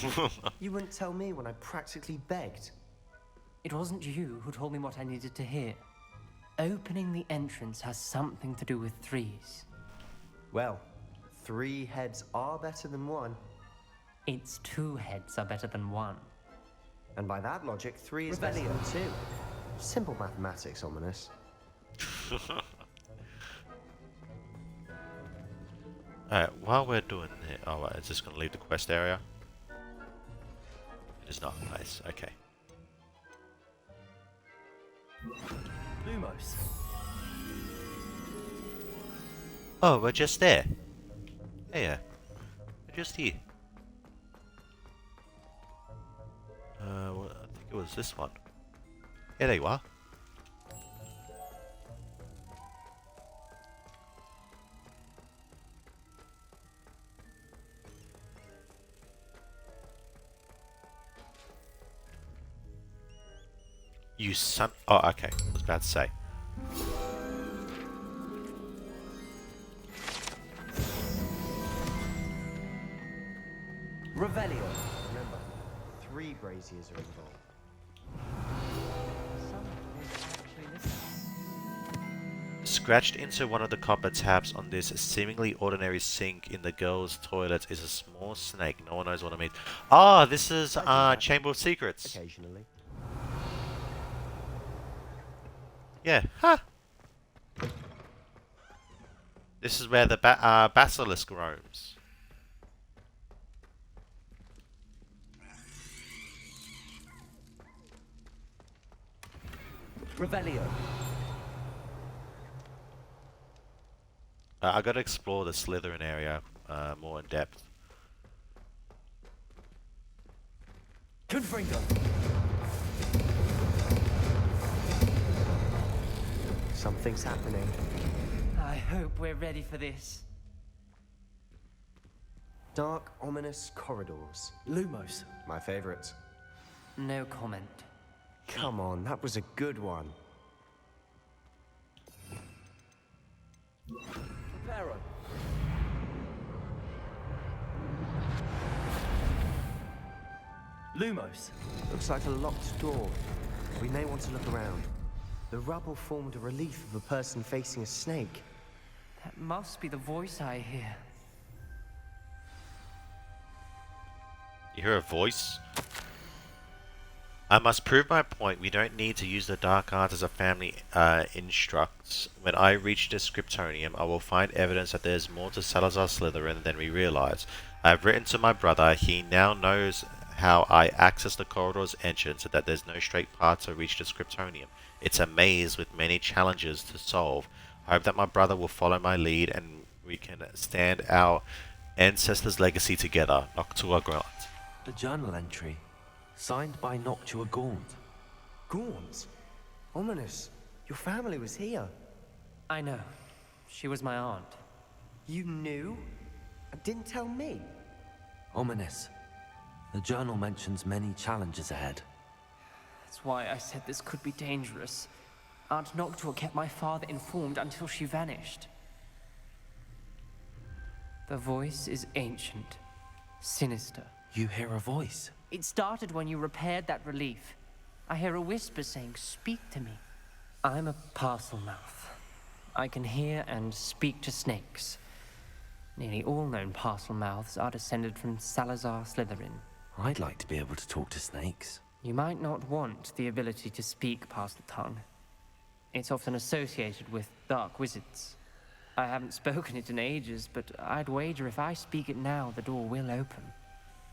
You wouldn't tell me when I practically begged. It wasn't you who told me what I needed to hear. Opening the entrance has something to do with threes. Well, 3 heads are better than 1. It's 2 heads are better than 1. And by that logic, 3 is better than 2. Simple mathematics, Ominous. Alright, while we're doing it... Oh, right, is this going to leave the quest area? It is not. Nice, okay. Lumos. Oh, we're just there. Yeah. We're just here. Well, I think it was this one. Yeah, there you are. You son... Oh, okay. I was about to say. Revelio. Remember, 3 braziers are involved. Scratched into one of the copper tabs on this seemingly ordinary sink in the girls' toilet is a small snake. No one knows what it means. Ah, this is Chamber of Secrets. Occasionally. Yeah. Huh. This is where the basilisk roams. Revelio. I gotta explore the Slytherin area more in depth. Confringo. Something's happening. I hope we're ready for this. Dark, ominous corridors. Lumos. My favorite. No comment. Come on, that was a good one. Preparo. Lumos. Looks like a locked door. We may want to look around. The rubble formed a relief of a person facing a snake. That must be the voice I hear. You hear a voice? I must prove my point. We don't need to use the dark arts as a family instructs. When I reach the Scriptonium, I will find evidence that there is more to Salazar Slytherin than we realize. I have written to my brother. He now knows how I access the corridor's entrance and that there's no straight path to reach the Scriptonium. It's a maze with many challenges to solve. I hope that my brother will follow my lead and we can stand our ancestors' legacy together. Noctua Grant. A journal entry. Signed by Noctua Gaunt. Gaunt? Ominous. Your family was here. I know. She was my aunt. You knew? Didn't tell me. Ominous. The journal mentions many challenges ahead. That's why I said this could be dangerous. Aunt Noctua kept my father informed until she vanished. The voice is ancient. Sinister. You hear a voice? It started when you repaired that relief. I hear a whisper saying, "Speak to me." I'm a parcel mouth. I can hear and speak to snakes. Nearly all known parcel mouths are descended from Salazar Slytherin. I'd like to be able to talk to snakes. You might not want the ability to speak parcel tongue. It's often associated with dark wizards. I haven't spoken it in ages, but I'd wager if I speak it now, the door will open.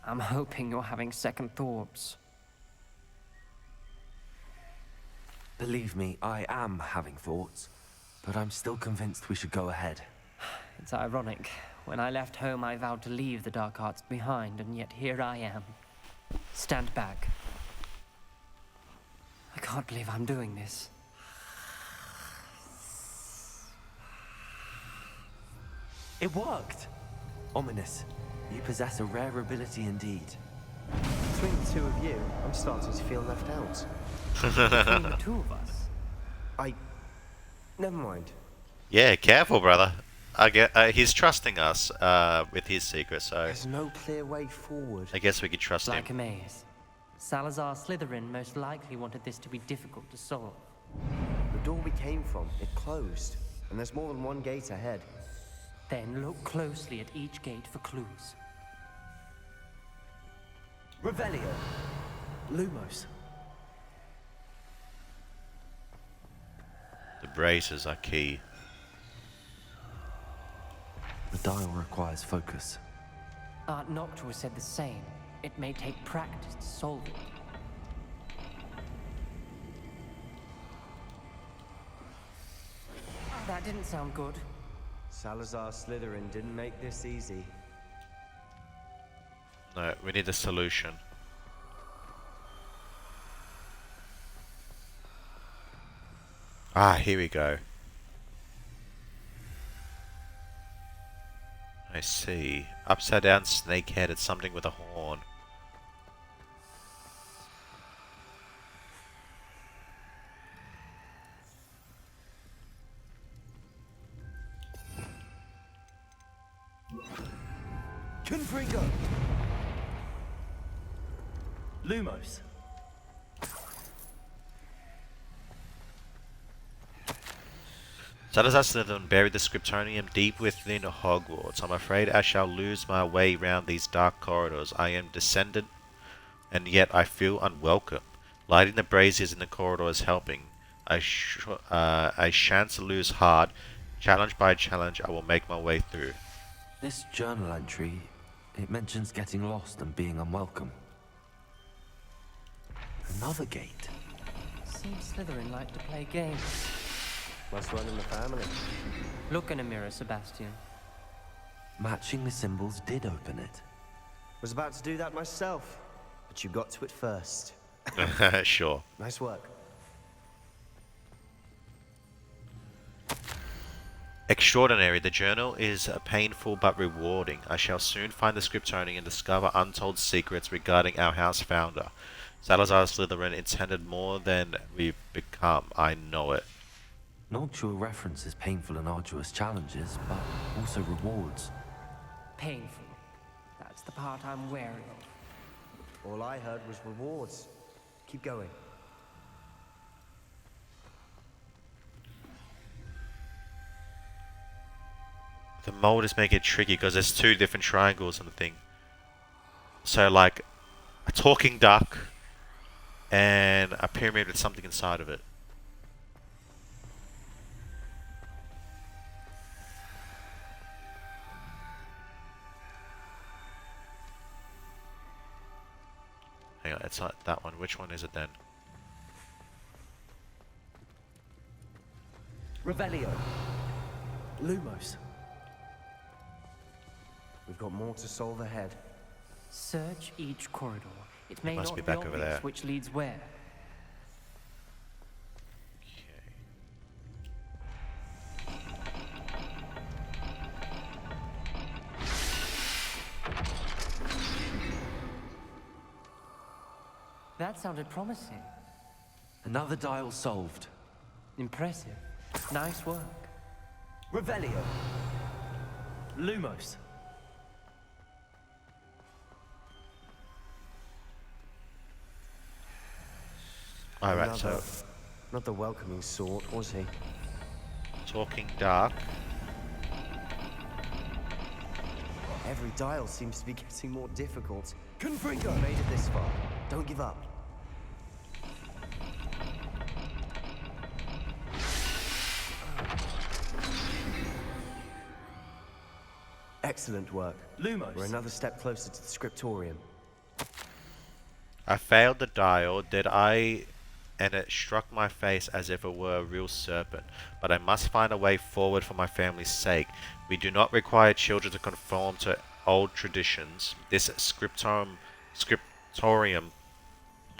I'm hoping you're having second thoughts. Believe me, I am having thoughts, but I'm still convinced we should go ahead. It's ironic. When I left home, I vowed to leave the dark arts behind, and yet here I am. Stand back. I can't believe I'm doing this. It worked! Ominous. You possess a rare ability indeed. Between the two of you, I'm starting to feel left out. Between the two of us? Never mind. Yeah, careful, brother. He's trusting us with his secret, so There's no clear way forward. I guess we could trust Like him. a maze. Salazar Slytherin most likely wanted this to be difficult to solve. The door we came from, it closed. And there's more than one gate ahead. Then look closely at each gate for clues. Revelio. Lumos. The braces are key. The dial requires focus. Aunt Noctua said the same. It may take practice to solve it. That didn't sound good. Salazar Slytherin didn't make this easy. No, we need a solution. Ah, here we go. I see. Upside down snake head. It's something with a horn. Confringo! Lumos. Salazar Slytherin buried the Scriptonium deep within Hogwarts. I'm afraid I shall lose my way round these dark corridors. I am descendant, and yet I feel unwelcome. Lighting the braziers in the corridor is helping. I shan't lose heart. Challenge by challenge, I will make my way through. This journal entry, it mentions getting lost and being unwelcome. Another gate. Seems Slytherin like to play games. Must run in the family. Look in a mirror, Sebastian. Matching the symbols did open it. Was about to do that myself, but you got to it first. Sure. Nice work. Extraordinary. The journal is painful but rewarding. I shall soon find the Scriptonian and discover untold secrets regarding our house founder. Salazar Slytherin intended more than we've become. I know it. Noctua references painful and arduous challenges, but also rewards. Painful. That's the part I'm wary of. All I heard was rewards. Keep going. The mold is making it tricky because there's two different triangles on the thing. So like a talking duck and a pyramid with something inside of it. Hang on, it's not that one. Which one is it then? Revelio. Lumos. We've got more to solve ahead. Search each corridor. It may Must not be back over obvious there. which leads where. That sounded promising. Another dial solved. Impressive. Nice work. Revelio. Lumos. Alright, so Another. Not the welcoming sort, was he? talking duck. Every dial seems to be getting more difficult. Confringo! Made it this far. Don't give up. Excellent work. Lumos. We're another step closer to the scriptorium. I failed the dial, did I? And it struck my face as if it were a real serpent. But I must find a way forward for my family's sake. We do not require children to conform to old traditions. This scriptorium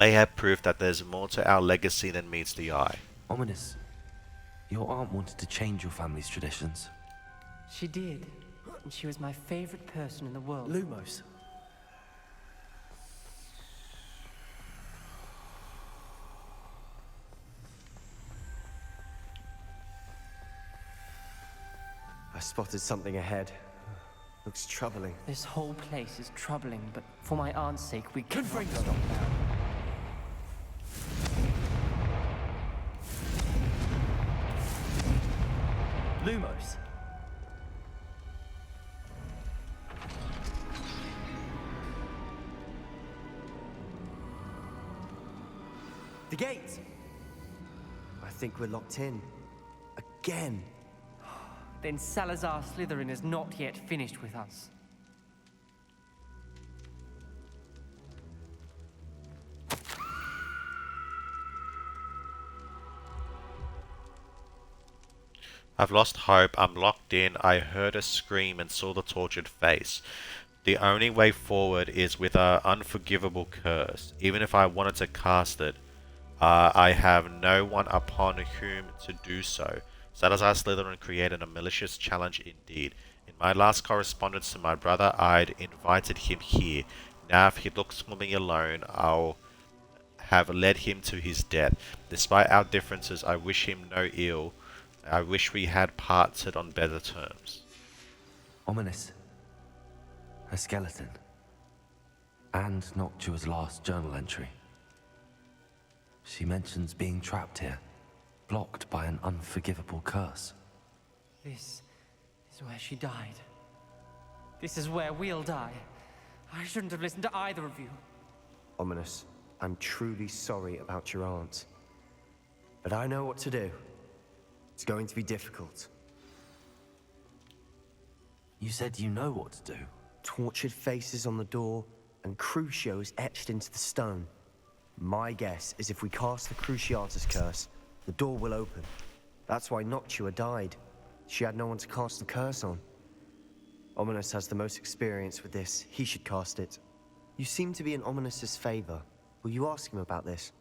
may have proof that there's more to our legacy than meets the eye. Ominous. Your aunt wanted to change your family's traditions. She did. And she was my favorite person in the world. Lumos. I spotted something ahead. Looks troubling. This whole place is troubling, but for my aunt's sake, we cannot stop now. Lumos. The gate! I think we're locked in. Again. Then Salazar Slytherin is not yet finished with us. I've lost hope. I'm locked in. I heard a scream and saw the tortured face. The only way forward is with an unforgivable curse. Even if I wanted to cast it, I have no one upon whom to do so. Salazar Slytherin created a malicious challenge indeed. In my last correspondence to my brother, I'd invited him here. Now if he looks for me alone, I'll have led him to his death. Despite our differences, I wish him no ill. I wish we had parted on better terms. Ominous. A skeleton. And Noctua's last journal entry. She mentions being trapped here, blocked by an unforgivable curse. This is where she died. This is where we'll die. I shouldn't have listened to either of you. Ominous, I'm truly sorry about your aunt. But I know what to do. It's going to be difficult. You said you know what to do. Tortured faces on the door and crucios etched into the stone. My guess is if we cast the Cruciatus curse, the door will open. That's why Noctua died. She had no one to cast the curse on. Ominous has the most experience with this. He should cast it. You seem to be in Ominous's favor. Will you ask him about this?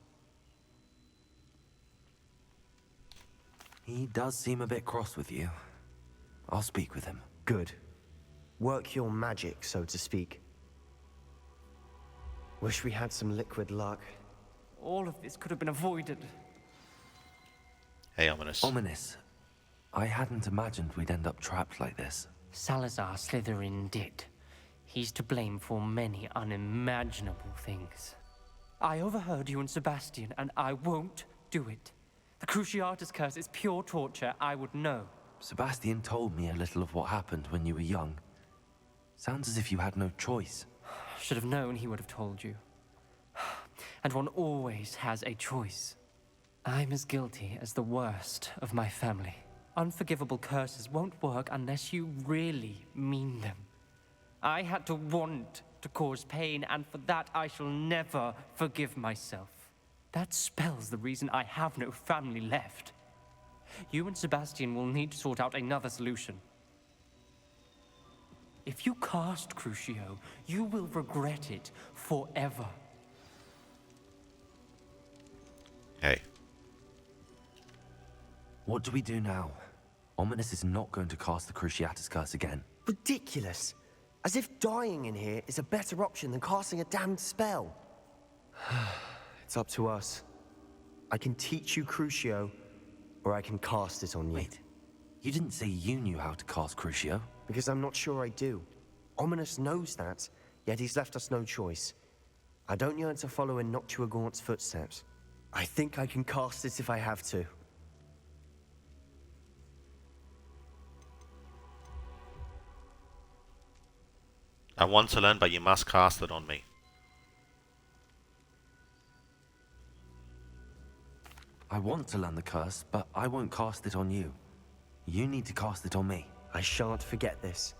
He does seem a bit cross with you. I'll speak with him. Good. Work your magic, so to speak. Wish we had some liquid luck. All of this could have been avoided. Hey, Ominous. Ominous. I hadn't imagined we'd end up trapped like this. Salazar Slytherin did. He's to blame for many unimaginable things. I overheard you and Sebastian, and I won't do it. The Cruciatus curse is pure torture. I would know. Sebastian told me a little of what happened when you were young. Sounds as if you had no choice. Should have known he would have told you. And one always has a choice. I'm as guilty as the worst of my family. Unforgivable curses won't work unless you really mean them. I had to want to cause pain, and for that I shall never forgive myself. That spells the reason I have no family left. You and Sebastian will need to sort out another solution. If you cast Crucio, you will regret it forever. Hey. What do we do now? Ominous is not going to cast the Cruciatus curse again. Ridiculous. As if dying in here is a better option than casting a damned spell. It's up to us. I can teach you Crucio, or I can cast it on you. Wait, you didn't say you knew how to cast Crucio? Because I'm not sure I do. Ominous knows that, yet he's left us no choice. I don't yearn to follow in Noctua Gaunt's footsteps. I think I can cast it if I have to. I want to learn, but you must cast it on me. I want to learn the curse, but I won't cast it on you. You need to cast it on me. I shan't forget this.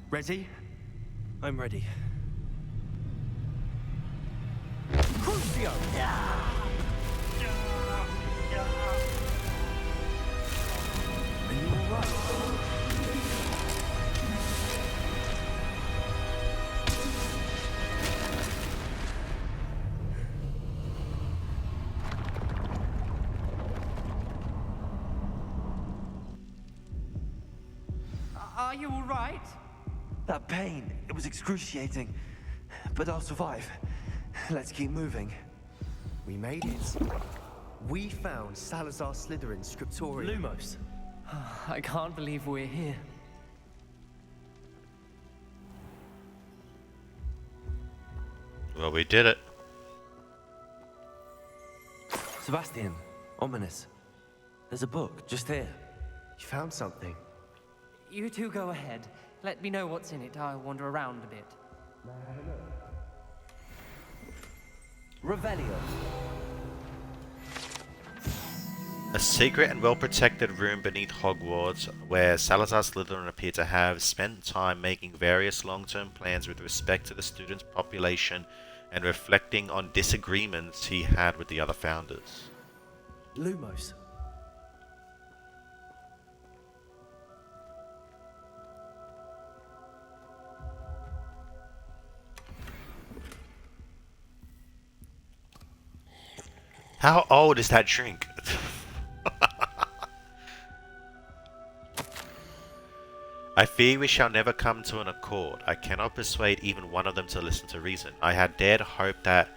Ready? I'm ready. Crucio! Are you alright? Are you all right? That pain, it was excruciating. But I'll survive. Let's keep moving. We made it. We found Salazar Slytherin's scriptorium. Lumos. I can't believe we're here. Well, we did it. Sebastian, Ominous. There's a book just here. You found something. You two go ahead. Let me know what's in it. I'll wander around a bit. Revelio. A secret and well-protected room beneath Hogwarts, where Salazar Slytherin appeared to have spent time making various long-term plans with respect to the student population and reflecting on disagreements he had with the other founders. Lumos. How old is that drink? I fear we shall never come to an accord. I cannot persuade even one of them to listen to reason. I had dared hope that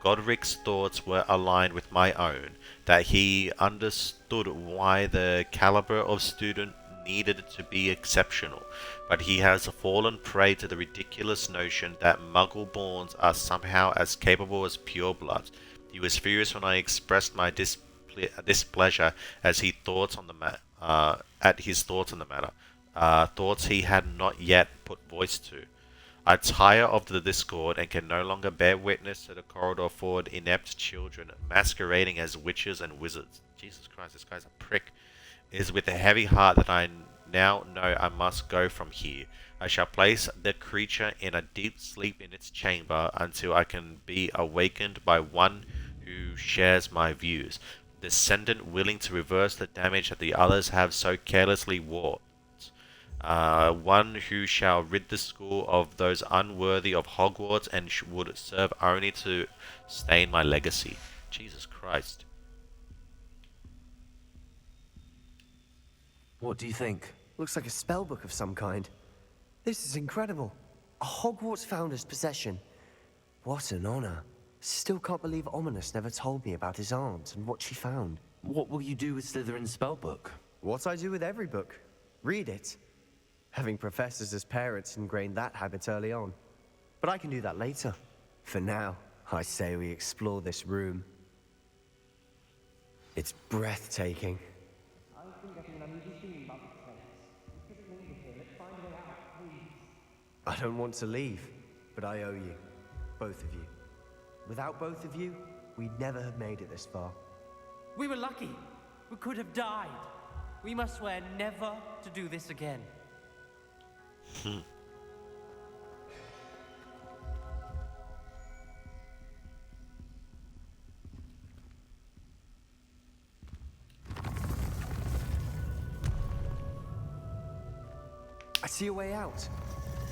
Godric's thoughts were aligned with my own, that he understood why the caliber of student needed to be exceptional, but he has fallen prey to the ridiculous notion that muggle-borns are somehow as capable as purebloods. He was furious when I expressed my displeasure as he thoughts on the at his thoughts on the matter. Thoughts he had not yet put voice to. I tire of the discord and can no longer bear witness to the corridor forward inept children masquerading as witches and wizards. Jesus Christ, this guy's a prick. It is with a heavy heart that I now know I must go from here. I shall place the creature in a deep sleep in its chamber until I can be awakened by one who shares my views, descendant willing to reverse the damage that the others have so carelessly wrought. One who shall rid the school of those unworthy of Hogwarts and would serve only to stain my legacy. Jesus Christ. What do you think? Looks like a spellbook of some kind. This is incredible. A Hogwarts founder's possession. What an honor. Still can't believe Ominous never told me about his aunt and what she found. What will you do with Slytherin's spellbook? What I do with every book. Read it. Having professors as parents ingrained that habit early on. But I can do that later. For now, I say we explore this room. It's breathtaking. I don't want to leave, but I owe you. Both of you. Without both of you, we'd never have made it this far. We were lucky. We could have died. We must swear never to do this again. I see a way out.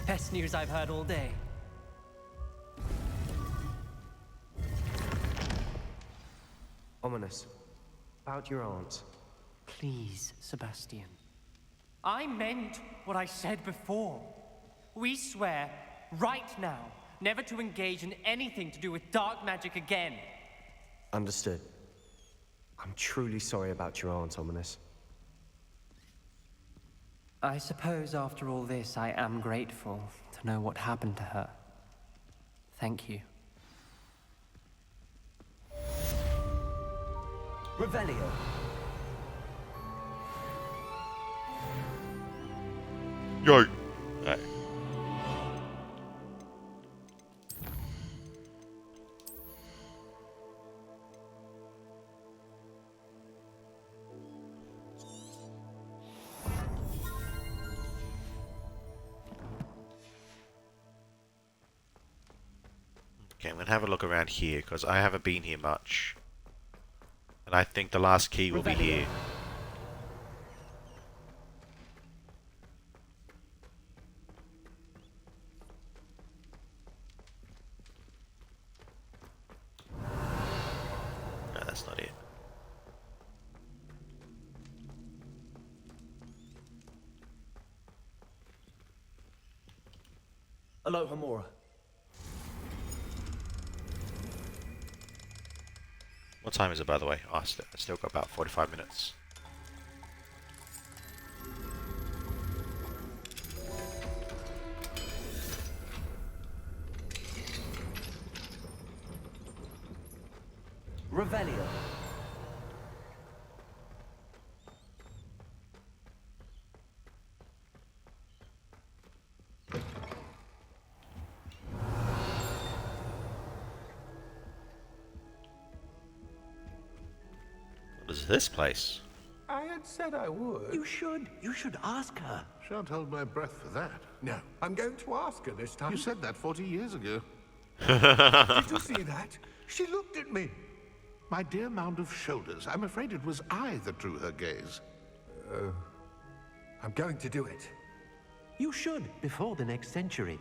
Best news I've heard all day. Ominous. About your aunt. Please, Sebastian. I meant what I said before. We swear, right now, never to engage in anything to do with dark magic again. Understood. I'm truly sorry about your aunt, Ominous. I suppose after all this, I am grateful to know what happened to her. Thank you. Revelio. Yo. Right. Okay, I'm gonna have a look around here because I haven't been here much, and I think the last key will be here. No, that's not it. Aloha Mora. What time is it, by the way? Oh, I still got about 45 minutes. Revelio. What is this place? I had said I would. You should. You should ask her. Shan't hold my breath for that. No, I'm going to ask her this time. You said that 40 years ago. Did you see that? She looked at me. My dear mound of shoulders, I'm afraid it was I that drew her gaze. I'm going to do it. You should, before the next century.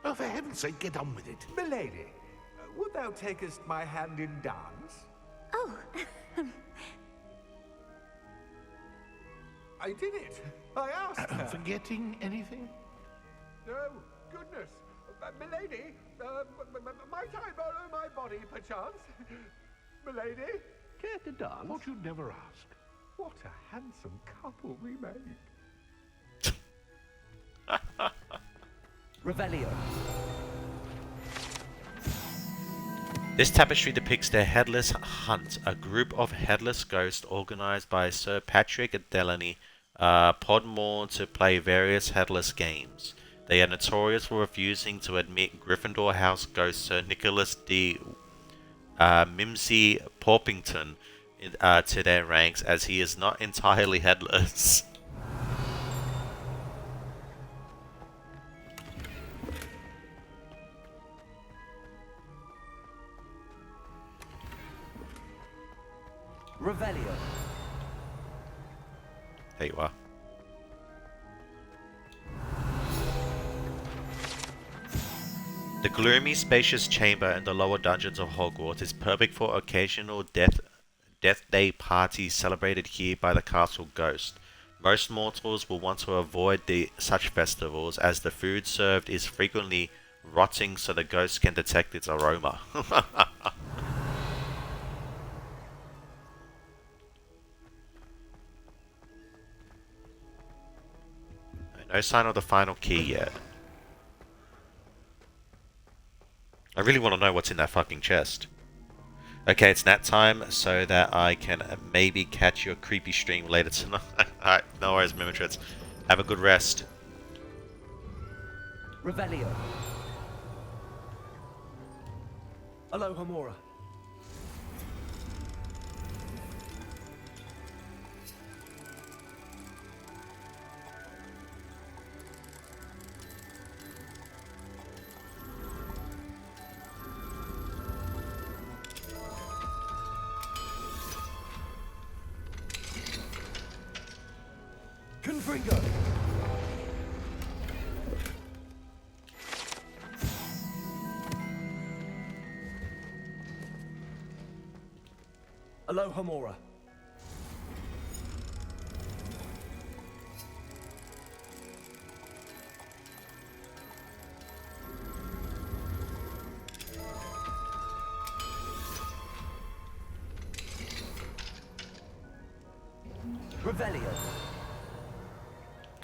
Oh, for heaven's sake, get on with it. Milady, would thou takest my hand in dance? Oh, I did it. I asked her. Forgetting anything? No, goodness. Milady, might I borrow my body, perchance? Milady? Care to dance? Thought you'd never ask. What a handsome couple we made. Revelio. This tapestry depicts the Headless Hunt, a group of headless ghosts organized by Sir Patrick Delaney Podmore to play various headless games. They are notorious for refusing to admit Gryffindor House ghost Sir Nicholas D. Mimsy Porpington to their ranks, as he is not entirely headless. Revelio. There you are. The gloomy, spacious chamber in the lower dungeons of Hogwarts is perfect for occasional Death Day parties celebrated here by the castle ghost. Most mortals will want to avoid such festivals, as the food served is frequently rotting, so the ghost can detect its aroma. No sign of the final key yet. I really want to know what's in that fucking chest. Okay, it's nap time, so that I can maybe catch your creepy stream later tonight. Alright, no worries, Mimitrits. Have a good rest. Revelio. Aloha Mora. Confringo. Aloha Mora. Revelio.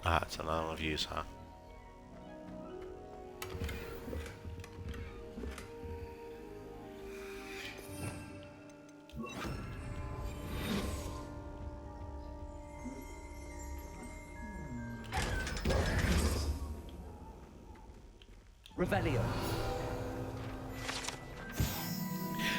Ah, it's another one of yous, huh? Revelio.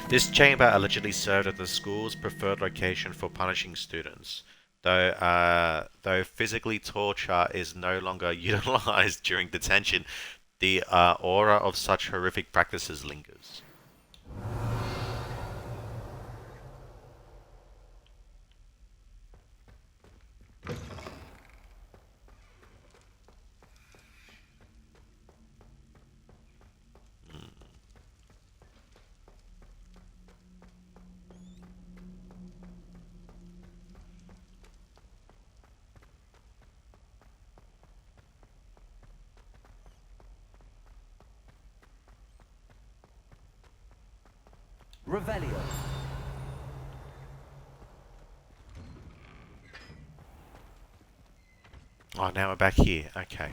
This chamber allegedly served as the school's preferred location for punishing students, though physically torture is no longer utilized during detention. The aura of such horrific practices lingers. Revelio. Oh, now we're back here. Okay.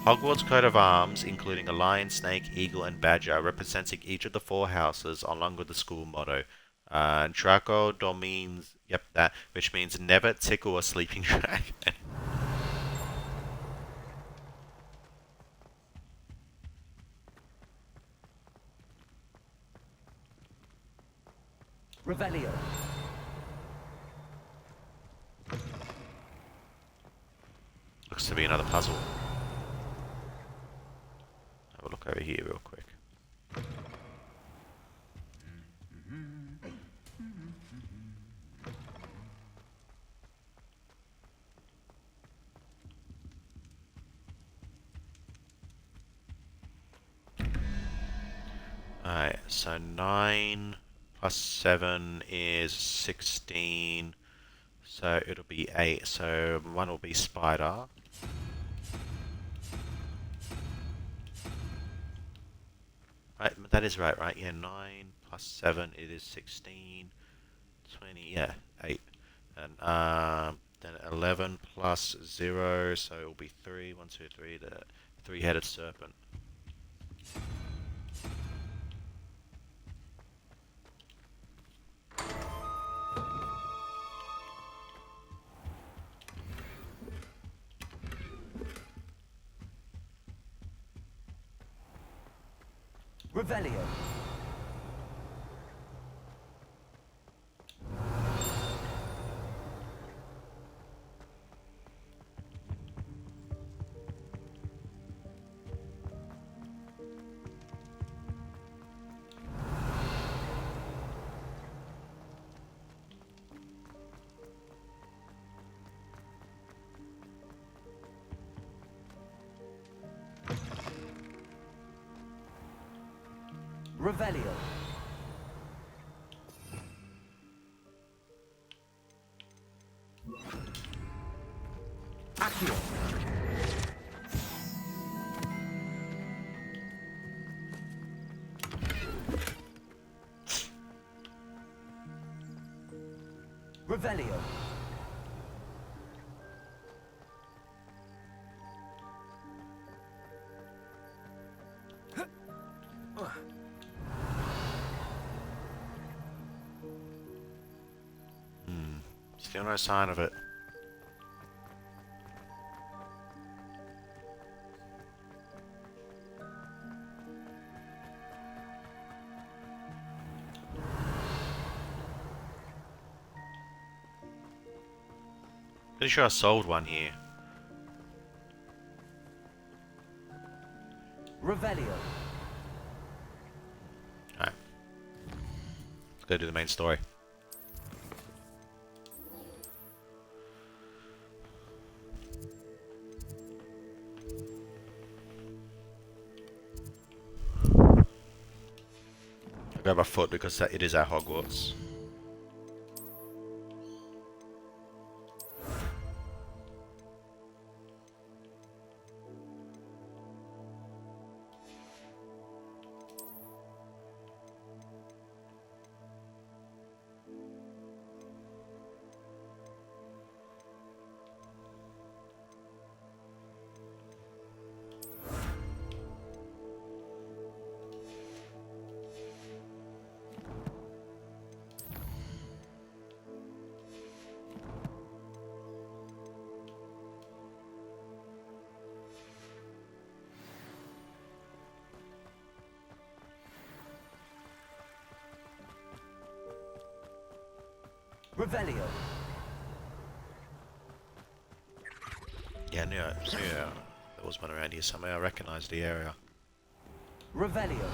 Hogwarts coat of arms, including a lion, snake, eagle, and badger, representing each of the four houses, along with the school motto. Draco Domines, yep, that, which means never tickle a sleeping dragon. Revelio. Looks to be another puzzle. Have a look over here real quick. Alright, so 9 plus 7 is 16. So it'll be 8. So one will be spider. Right, that is right, right? Yeah, 9 plus 7, it is 16. 20, yeah, 8. And then 11 plus 0, so it'll be 3. 1, 2, 3, the three-headed serpent. Revelio. Revelio. Accio. Revelio. Still no sign of it. Pretty sure I sold one here. Revelio. Alright. Let's go do the main story. I'll go by foot because it is at Hogwarts. Revelio. Yeah, yeah, there was one around here somewhere. I recognise the area. Revelio.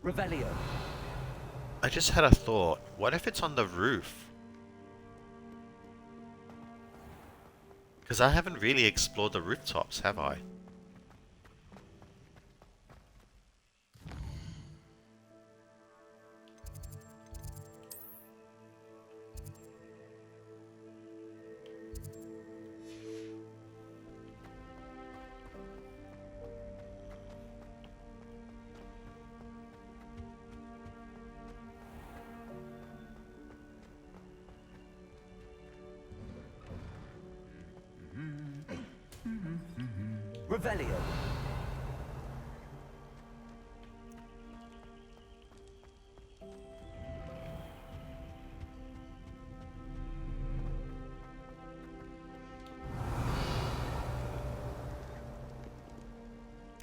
Revelio. I just had a thought. What if it's on the roof? Because I haven't really explored the rooftops, have I? Revelio.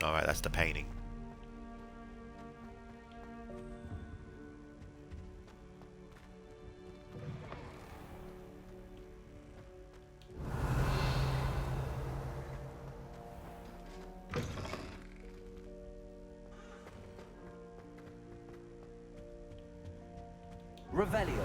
Alright, that's the painting. Revelio.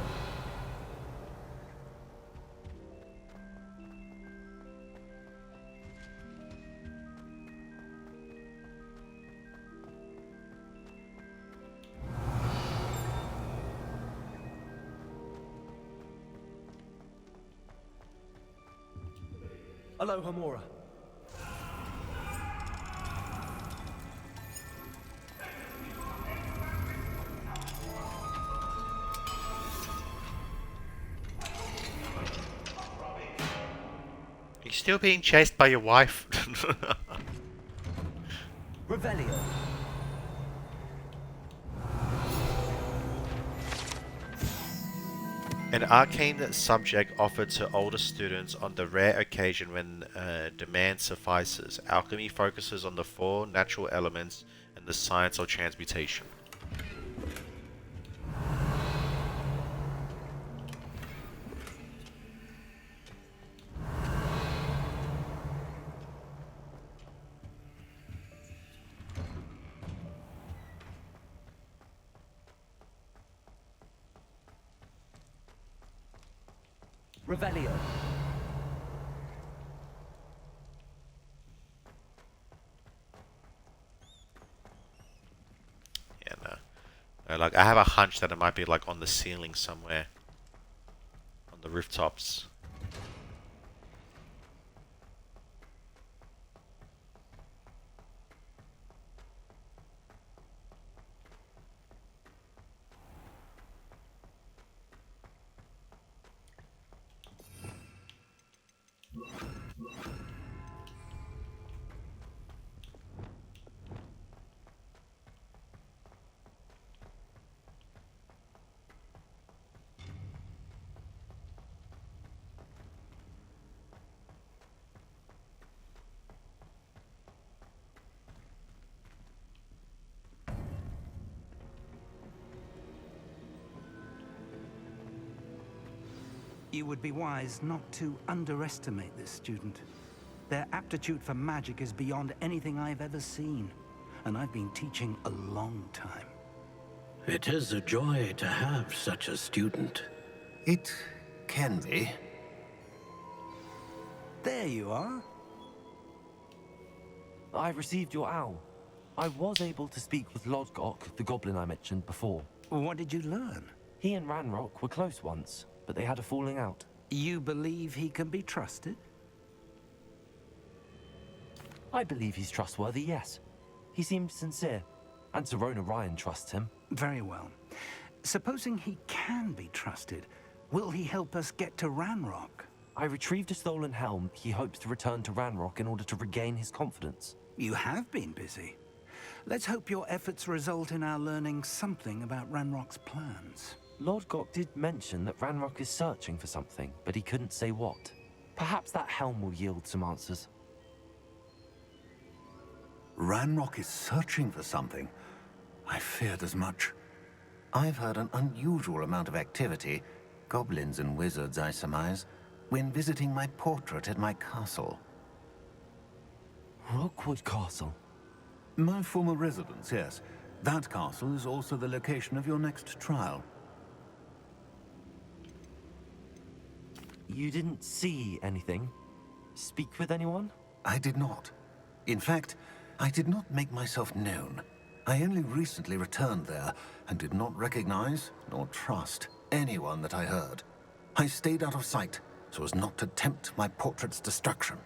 Aloha Mora. You're still being chased by your wife. Revelio. An arcane subject offered to older students on the rare occasion when demand suffices. Alchemy focuses on the 4 natural elements and the science of transmutation. Revelio. Yeah, no. Like, I have a hunch that it might be like on the ceiling somewhere. On the rooftops. You would be wise not to underestimate this student. Their aptitude for magic is beyond anything I've ever seen, and I've been teaching a long time. It is a joy to have such a student. It can be. There you are. I received your owl. I was able to speak with Lodgok, the goblin I mentioned before. What did you learn? He and Ranrock were close once, but they had a falling out. You believe he can be trusted? I believe he's trustworthy, yes. He seems sincere, and Serona Ryan trusts him. Very well. Supposing he can be trusted, will he help us get to Ranrock? I retrieved a stolen helm. He hopes to return to Ranrock in order to regain his confidence. You have been busy. Let's hope your efforts result in our learning something about Ranrock's plans. Lodgok did mention that Ranrock is searching for something, but he couldn't say what. Perhaps that helm will yield some answers. Ranrock is searching for something. I feared as much. I've heard an unusual amount of activity, goblins and wizards, I surmise, when visiting my portrait at my castle. Rookwood Castle? My former residence, yes. That castle is also the location of your next trial. You didn't see anything? Speak with anyone? I did not. In fact, I did not make myself known. I only recently returned there and did not recognize nor trust anyone that I heard. I stayed out of sight so as not to tempt my portrait's destruction.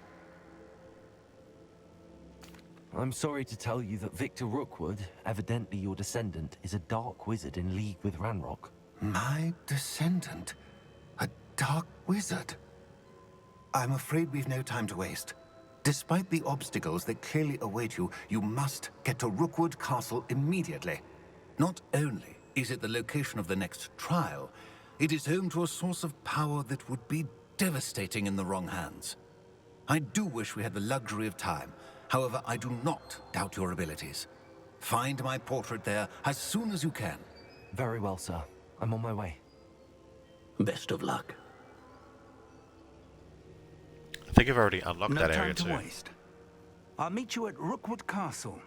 I'm sorry to tell you that Victor Rookwood, evidently your descendant, is a dark wizard in league with Ranrock. My descendant? A dark wizard? I'm afraid we've no time to waste. Despite the obstacles that clearly await you, you must get to Rookwood Castle immediately. Not only is it the location of the next trial, it is home to a source of power that would be devastating in the wrong hands. I do wish we had the luxury of time. However, I do not doubt your abilities. Find my portrait there as soon as you can. Very well, sir. I'm on my way. Best of luck. I think I've already unlocked that area No too. time to waste. I'll meet you at Rookwood Castle.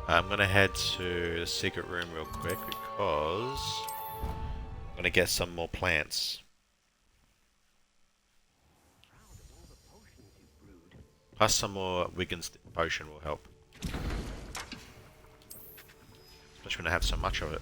I'm gonna head to the secret room real quick because I'm gonna get some more plants. Plus some more Wiggins potion will help. Especially when I have so much of it.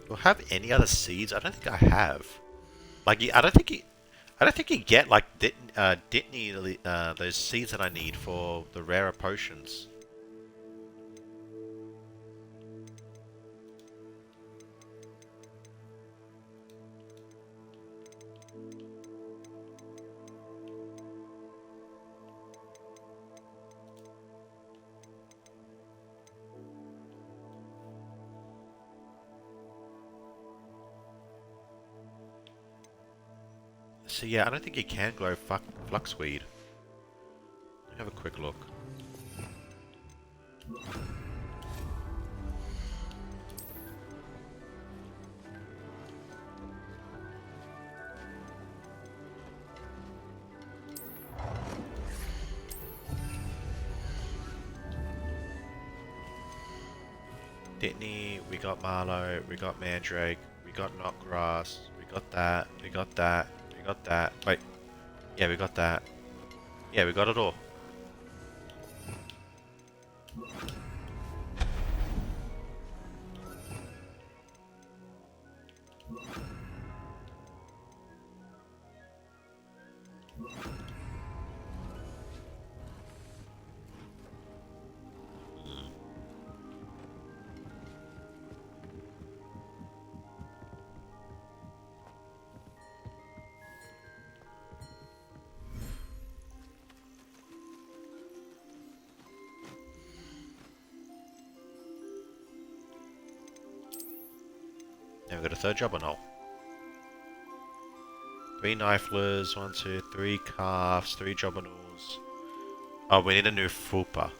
Do I have any other seeds? I don't think I have. Like, I don't think you get like Dittany those seeds that I need for the rarer potions. So yeah, I don't think you can grow fluxweed. Let me have a quick look. Dittany, we got Marlow, we got Mandrake, we got Knotgrass, we got that, we got that, we got that. Wait, yeah, we got that. Yeah, we got it all. Now we got a third job or no? 3 knifelers, 1, 2, 3 calves, 3 jobberknolls. Oh, we need a new fupa.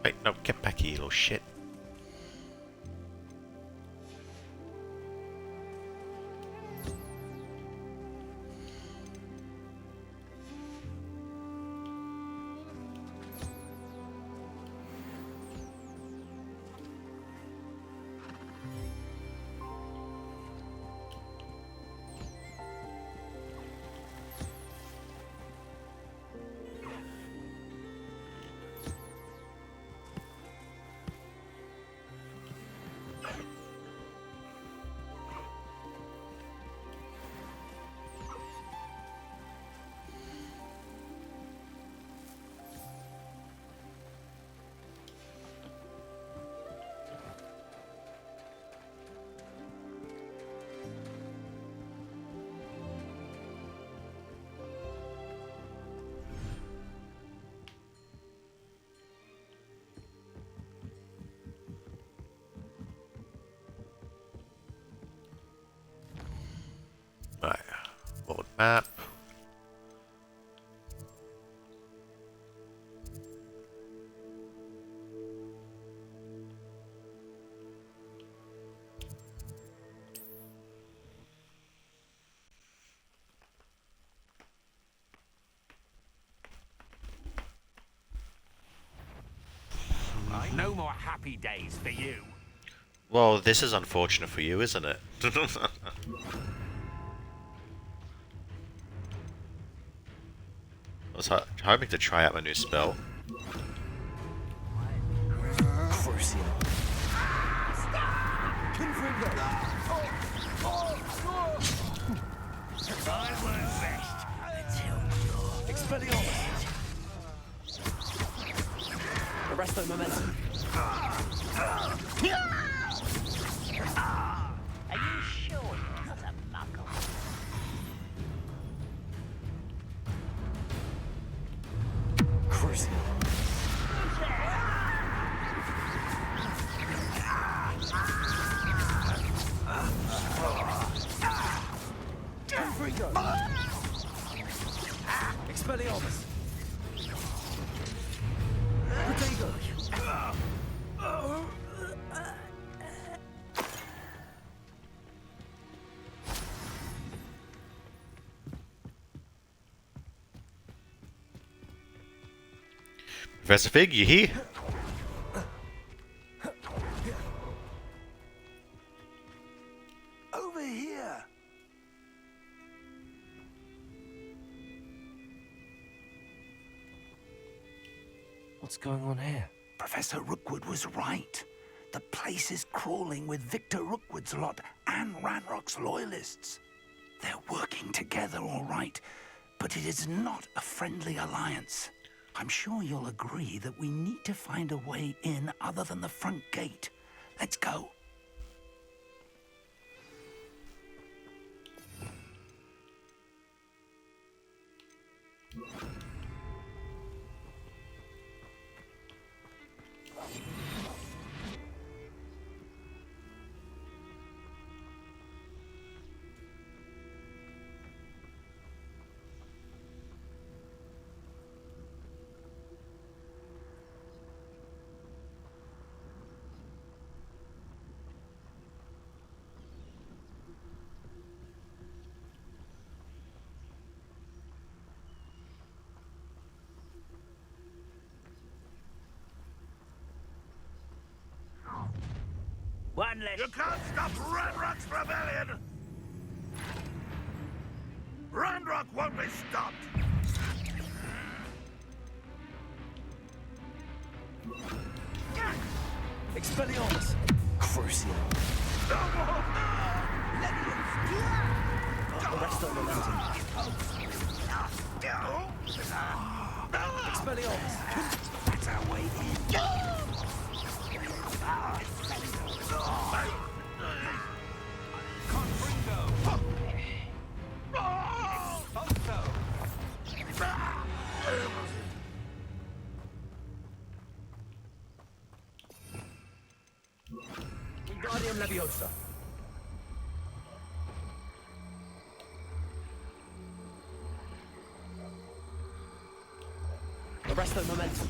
Wait, no, get back here, you little shit. Right, world map. No more happy days for you. Well, this is unfortunate for you, isn't it? I was hoping to try out my new spell. Arresto momentum. Are you sure you're not a muggle? Crucial. Expelliarmus. Professor Fig, you here? Over here. What's going on here? Professor Rookwood was right. The place is crawling with Victor Rookwood's lot and Ranrock's loyalists. They're working together, all right, but it is not a friendly alliance. I'm sure you'll agree that we need to find a way in other than the front gate. Let's go. One less. You can't stop Ranrock's rebellion! Ranrock won't be stopped! Expelliarmus. Crucial. Arresto momentum. Expelliarmus. That's our way in. Wingardium Leviosa. Arresto momentum.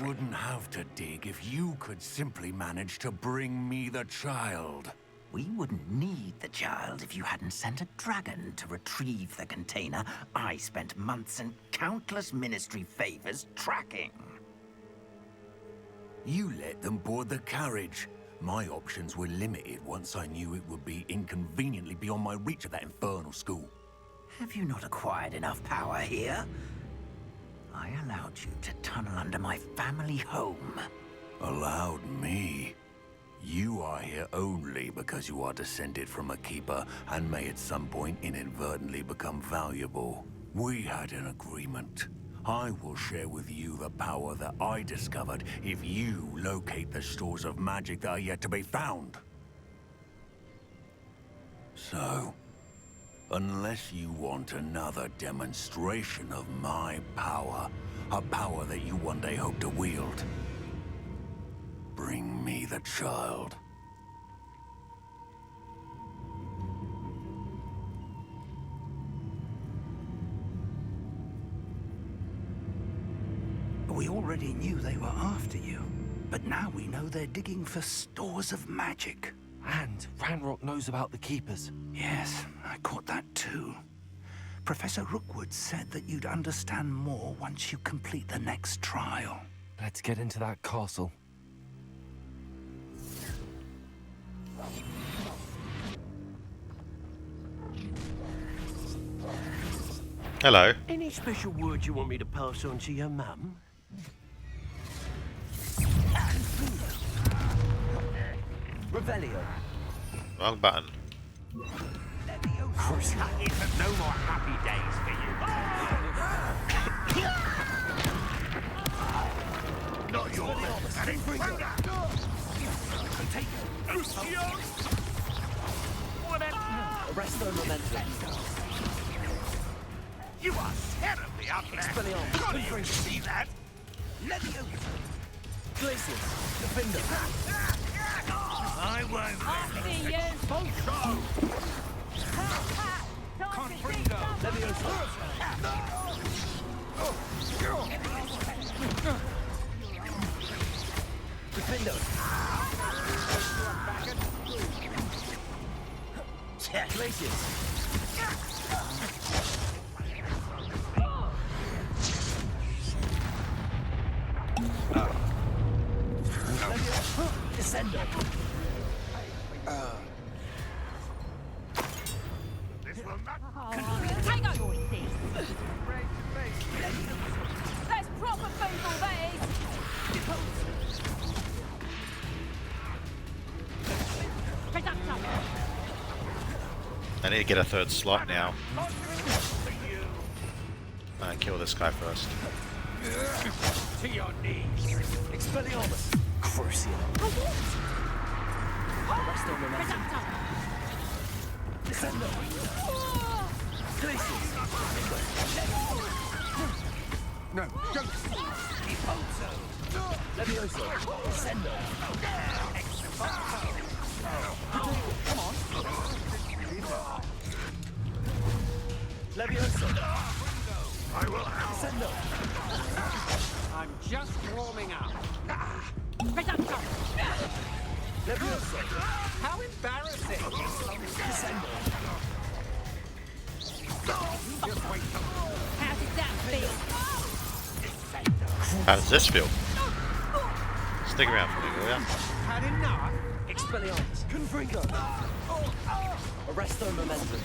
wouldn't have to dig if you could simply manage to bring me the child. We wouldn't need the child if you hadn't sent a dragon to retrieve the container I spent months and countless ministry favors tracking. You let them board the carriage. My options were limited once I knew it would be inconveniently beyond my reach at that infernal school. Have you not acquired enough power here? I allowed you to tunnel under my family home. Allowed me? You are here only because you are descended from a keeper and may at some point inadvertently become valuable. We had an agreement. I will share with you the power that I discovered if you locate the stores of magic that are yet to be found. So, unless you want another demonstration of my power, a power that you one day hope to wield, bring me the child. We already knew they were after you, but now we know they're digging for stores of magic. And Ranrock knows about the Keepers. Yes, I caught that too. Professor Rookwood said that you'd understand more once you complete the next trial. Let's get into that castle. Hello. Any special words you want me to pass on to your mum? Revelio. Wrong button. No more happy days for you. Not your Arresto Memento. You are terribly ugly. Can't you see that? Glacius. Defender. I won't. I'll see you. Confringo. Levioso. Defender. Glacius. Descendo. This will not. Take over with this. That's proper food, that is. I need to get a third slot now. Kill this guy first. To your knees. Expelliarmus. Crucial. Arresto Memento. Descendo. Glacius. No, don't. Levioso. Descendo. Come on. Levioso. I will help. Descendo. I'm just warming up. Levioso. How embarrassing. Descendo. Just wait till How did that feel? How does this feel? Stick around for me, will ya? had enough. Expelliarmus. Confringo. Arresto Momentum.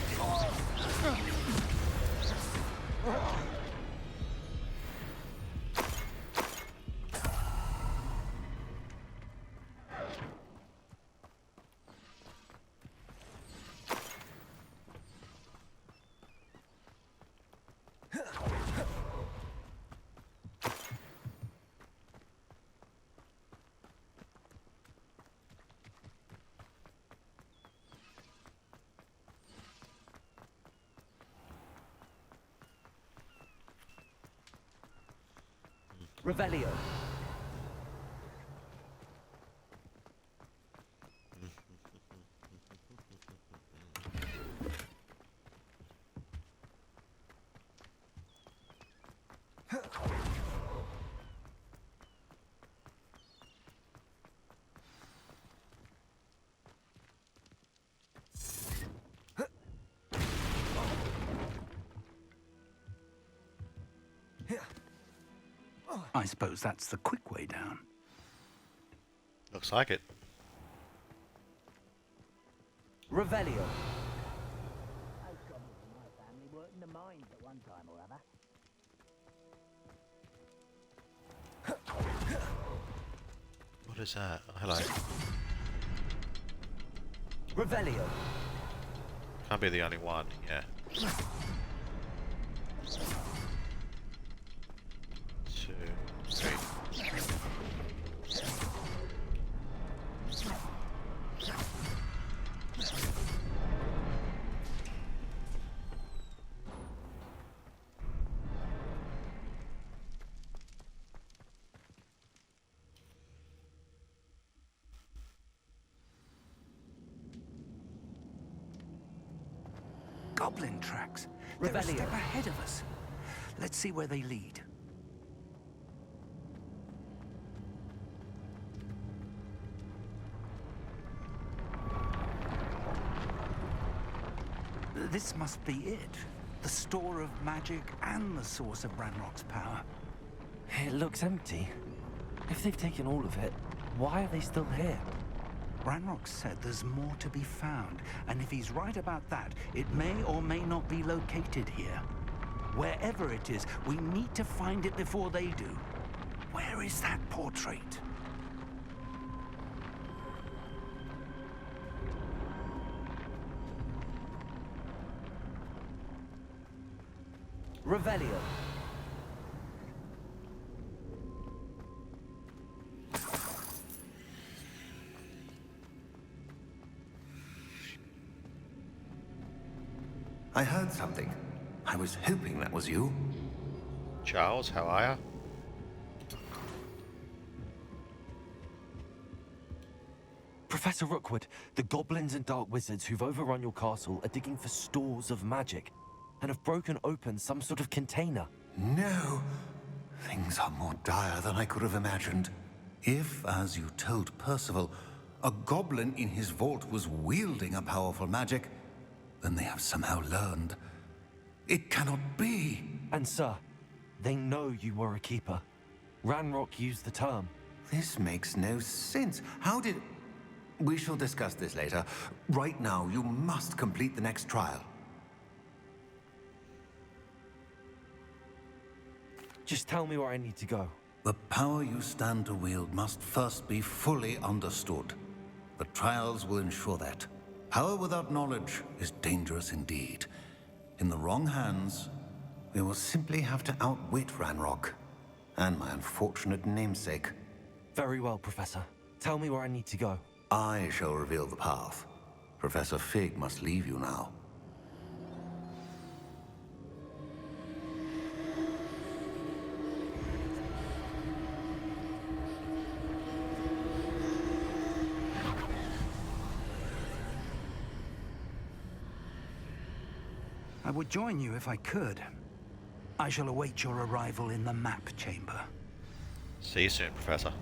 Revelio. I suppose that's the quick way down. Looks like it. Revelio. What is that? Oh, hello. Revelio. Can't be the only one, yeah. 2, 3. Goblin tracks. They're a step ahead of us. Let's see where they lead. This must be it. The store of magic and the source of Ranrock's power. It looks empty. If they've taken all of it, why are they still here? Ranrock said there's more to be found, and if he's right about that, it may or may not be located here. Wherever it is, we need to find it before they do. Where is that portrait? Revelio. I heard something. I was hoping that was you. Charles, how are ya? Professor Rookwood, the goblins and dark wizards who've overrun your castle are digging for stores of magic and have broken open some sort of container. No. Things are more dire than I could have imagined. If, as you told Percival, a goblin in his vault was wielding a powerful magic, then they have somehow learned. It cannot be. And sir, they know you were a keeper. Ranrock used the term. This makes no sense. How did... We shall discuss this later. Right now, you must complete the next trial. Just tell me where I need to go. The power you stand to wield must first be fully understood. The trials will ensure that. Power without knowledge is dangerous indeed. In the wrong hands, we will simply have to outwit Ranrock and my unfortunate namesake. Very well, Professor. Tell me where I need to go. I shall reveal the path. Professor Fig must leave you now. I would join you if I could. I shall await your arrival in the map chamber. See you soon, Professor.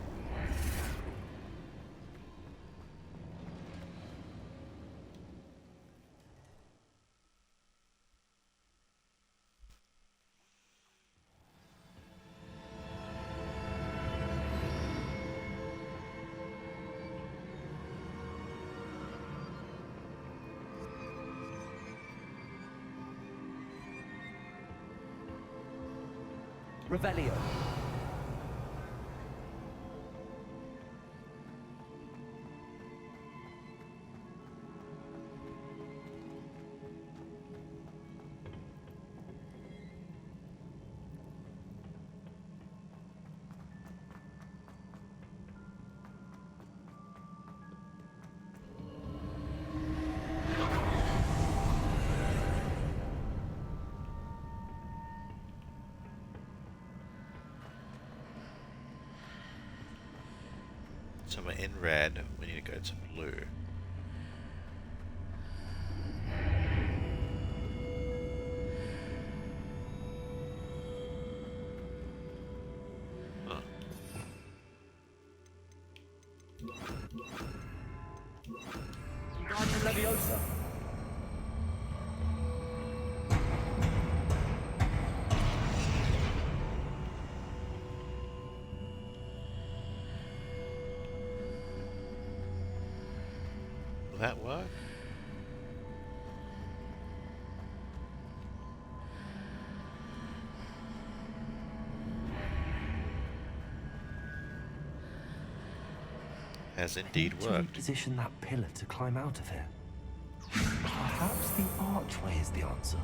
Revelio. So we're in red, we need to go to blue. Huh. Leviosa. that work? Has indeed To worked. reposition that pillar to climb out of here. Perhaps the archway is the answer.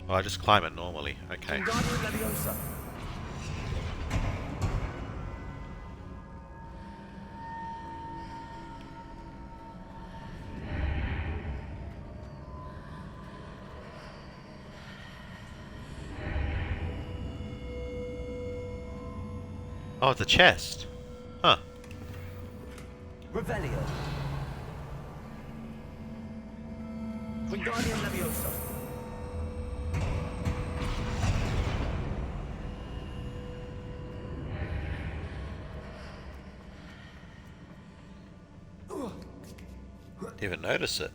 Oh, I just climb it normally. Okay. Oh, it's a chest. Huh. Revelio. Wingardium Leviosa. Didn't even notice it.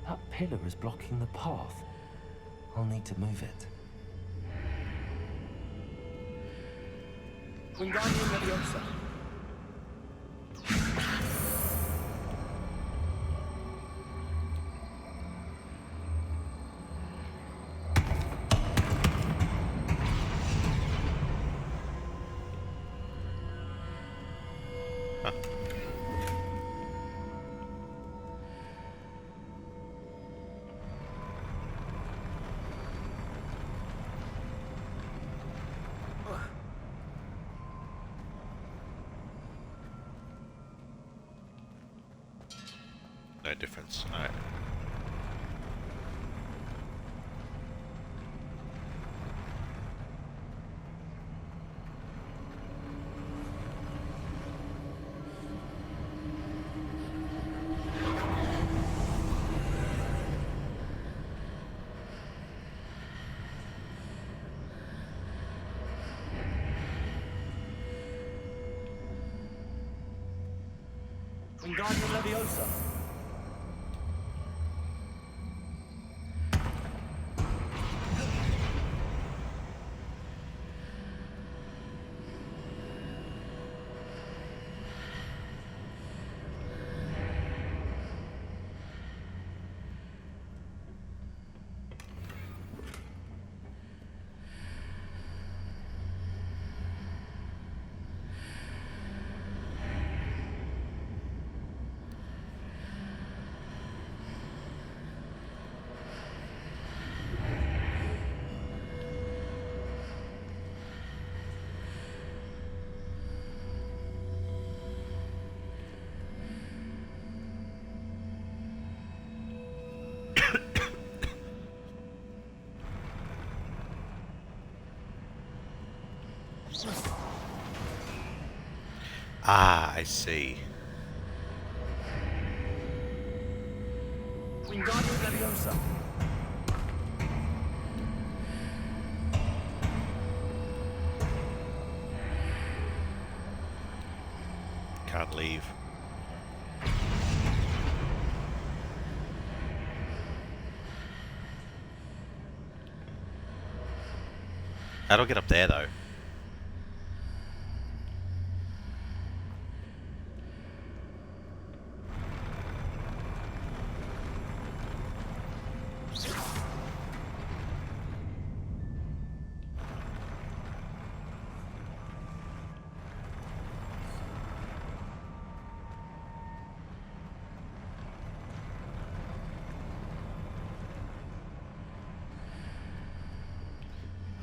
That pillar is blocking the path. I'll need to move it. Wingardium Leviosa. No difference. Alright. Wingardium Leviosa. Ah, I see. Wingardium Leviosa. Can't leave. How do I get up there though?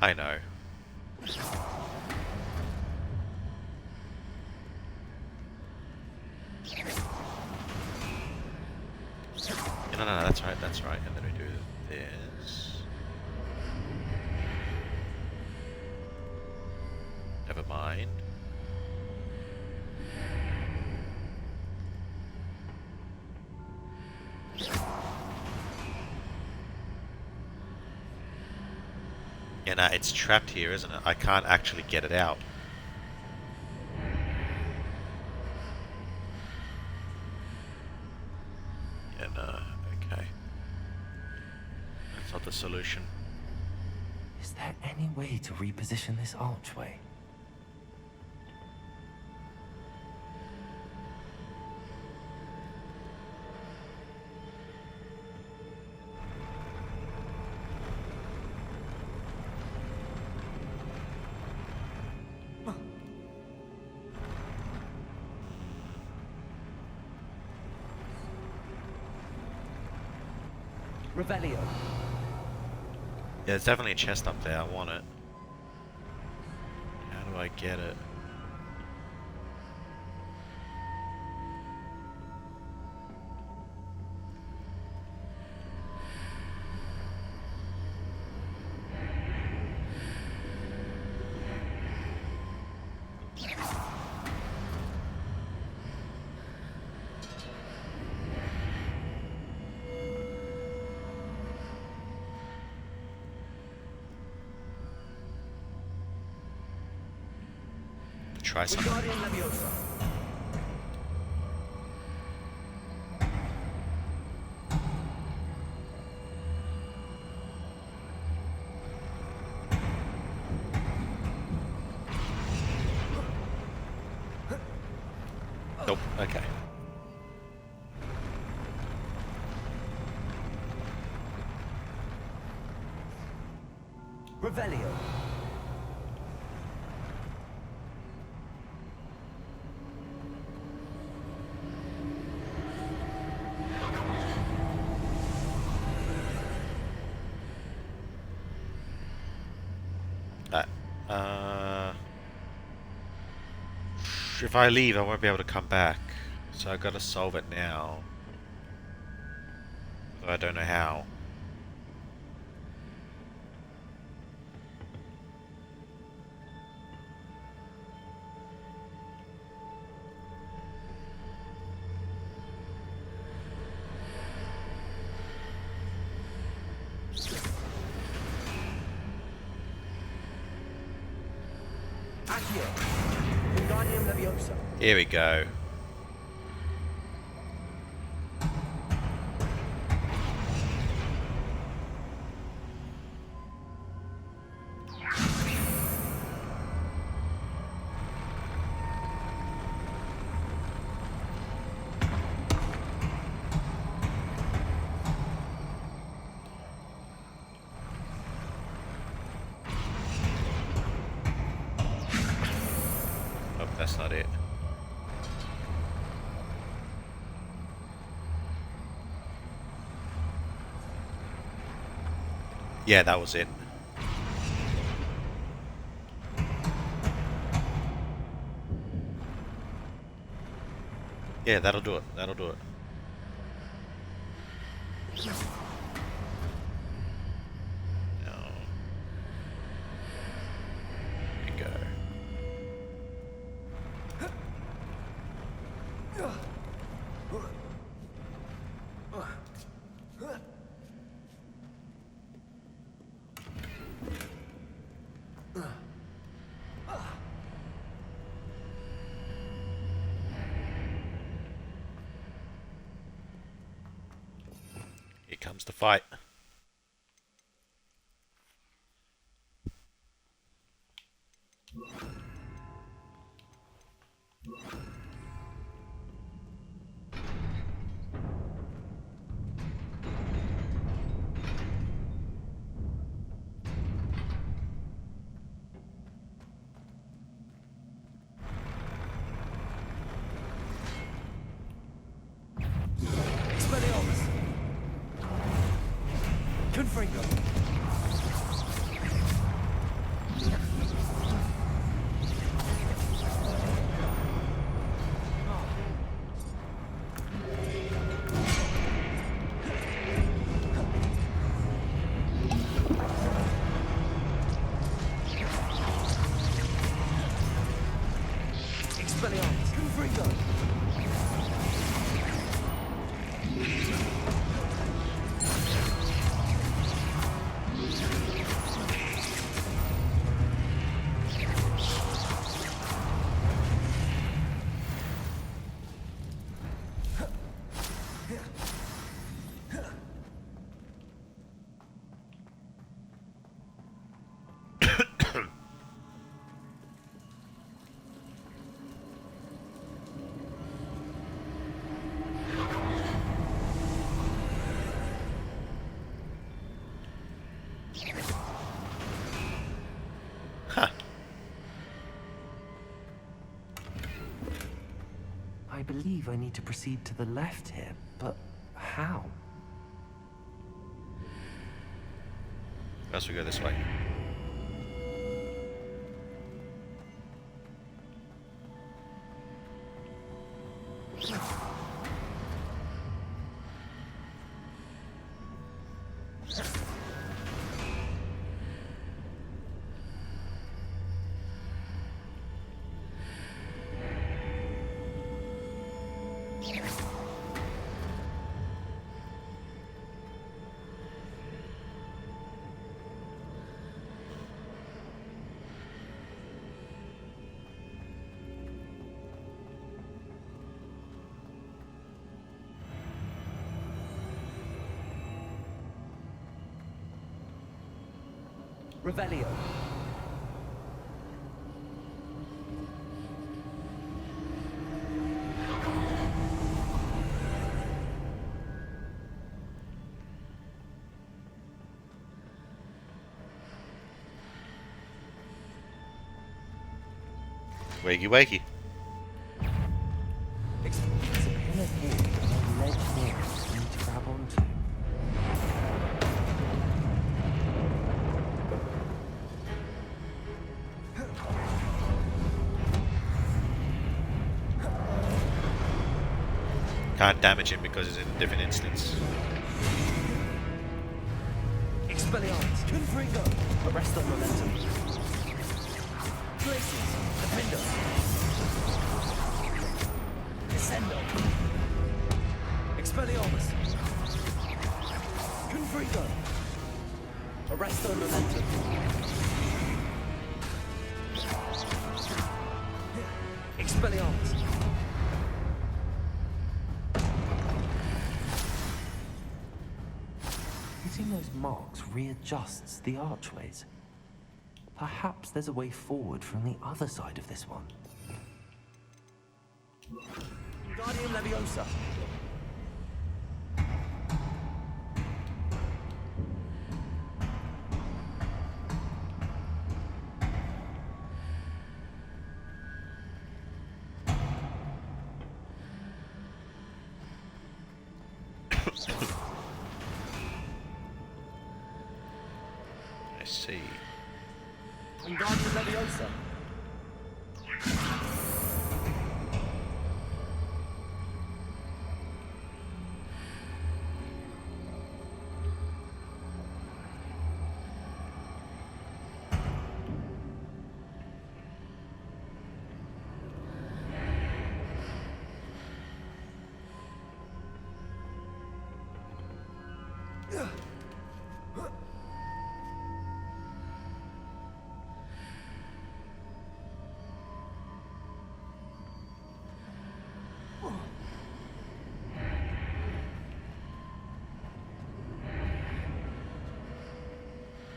I know. No, that's right, that's right. And then we do this. Never mind. Yeah, no, it's trapped here, isn't it? I can't actually get it out. Yeah, no, okay. That's not the solution. Is there any way to reposition this archway? Revelio. Yeah, there's definitely a chest up there. I want it. How do I get it? Try something. Nope, okay. Revelio. If I leave, I won't be able to come back. So I've got to solve it now. Though I don't know how. Here we go. Oh, that's not it. Yeah, that was it. Yeah, that'll do it. That'll do it. No. There we go. Here comes the fight. Expelliarmus. Confringo. Expelliarmus, Confringo! I believe I need to proceed to the left here, but how? Let's go this way. Revelio. Wakey wakey. There's a pillar here and a ledge here I need to grab onto. Can't damage him because it's in a different instance. Expelliarmus, Confringo! Arrest on momentum. Glacius, Defendo. Descendo. Expelliarmus. Confringo. Arrest on momentum. Expelliarmus. Hitting those marks readjusts the archways. Perhaps there's a way forward from the other side of this one. Guardian Leviosa. I see. Guardian Leviosa.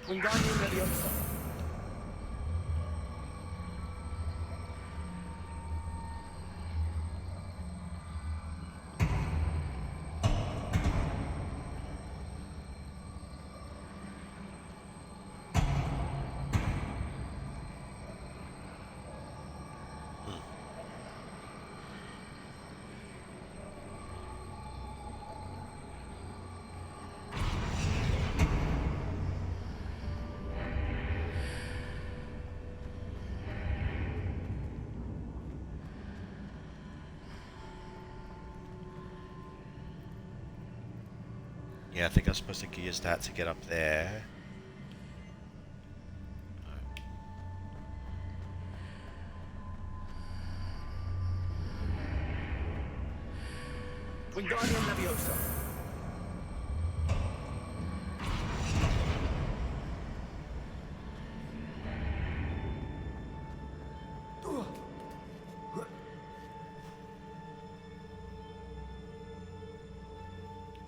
Wingardium Leviosa. Yeah, I think I'm supposed to use that to get up there. Wingardium Leviosa.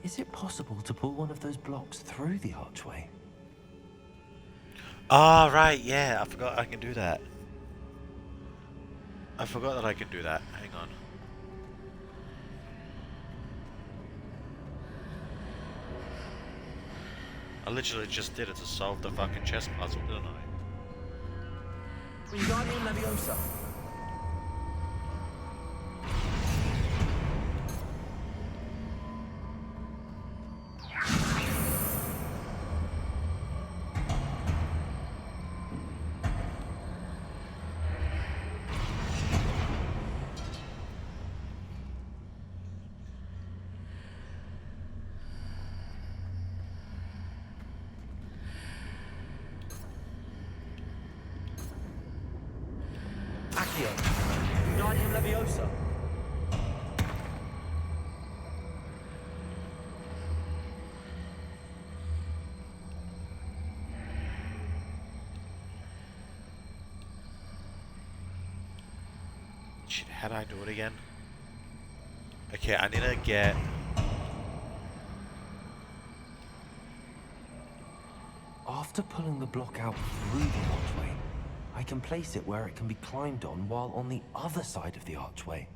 Is it possible to pull one of those blocks through the archway? Ah, right, yeah, I forgot I can do that. I forgot that I can do that. Hang on. I literally just did it to solve the fucking chess puzzle, didn't I? Wingardium Leviosa. Accio. Wingardium Leviosa. Shit, how do I do it again? Okay, I need to get... After pulling the block out through the archway, I can place it where it can be climbed on while on the other side of the archway.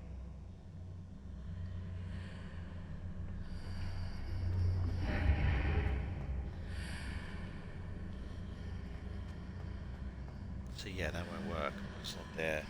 So yeah, that won't work. It's not there.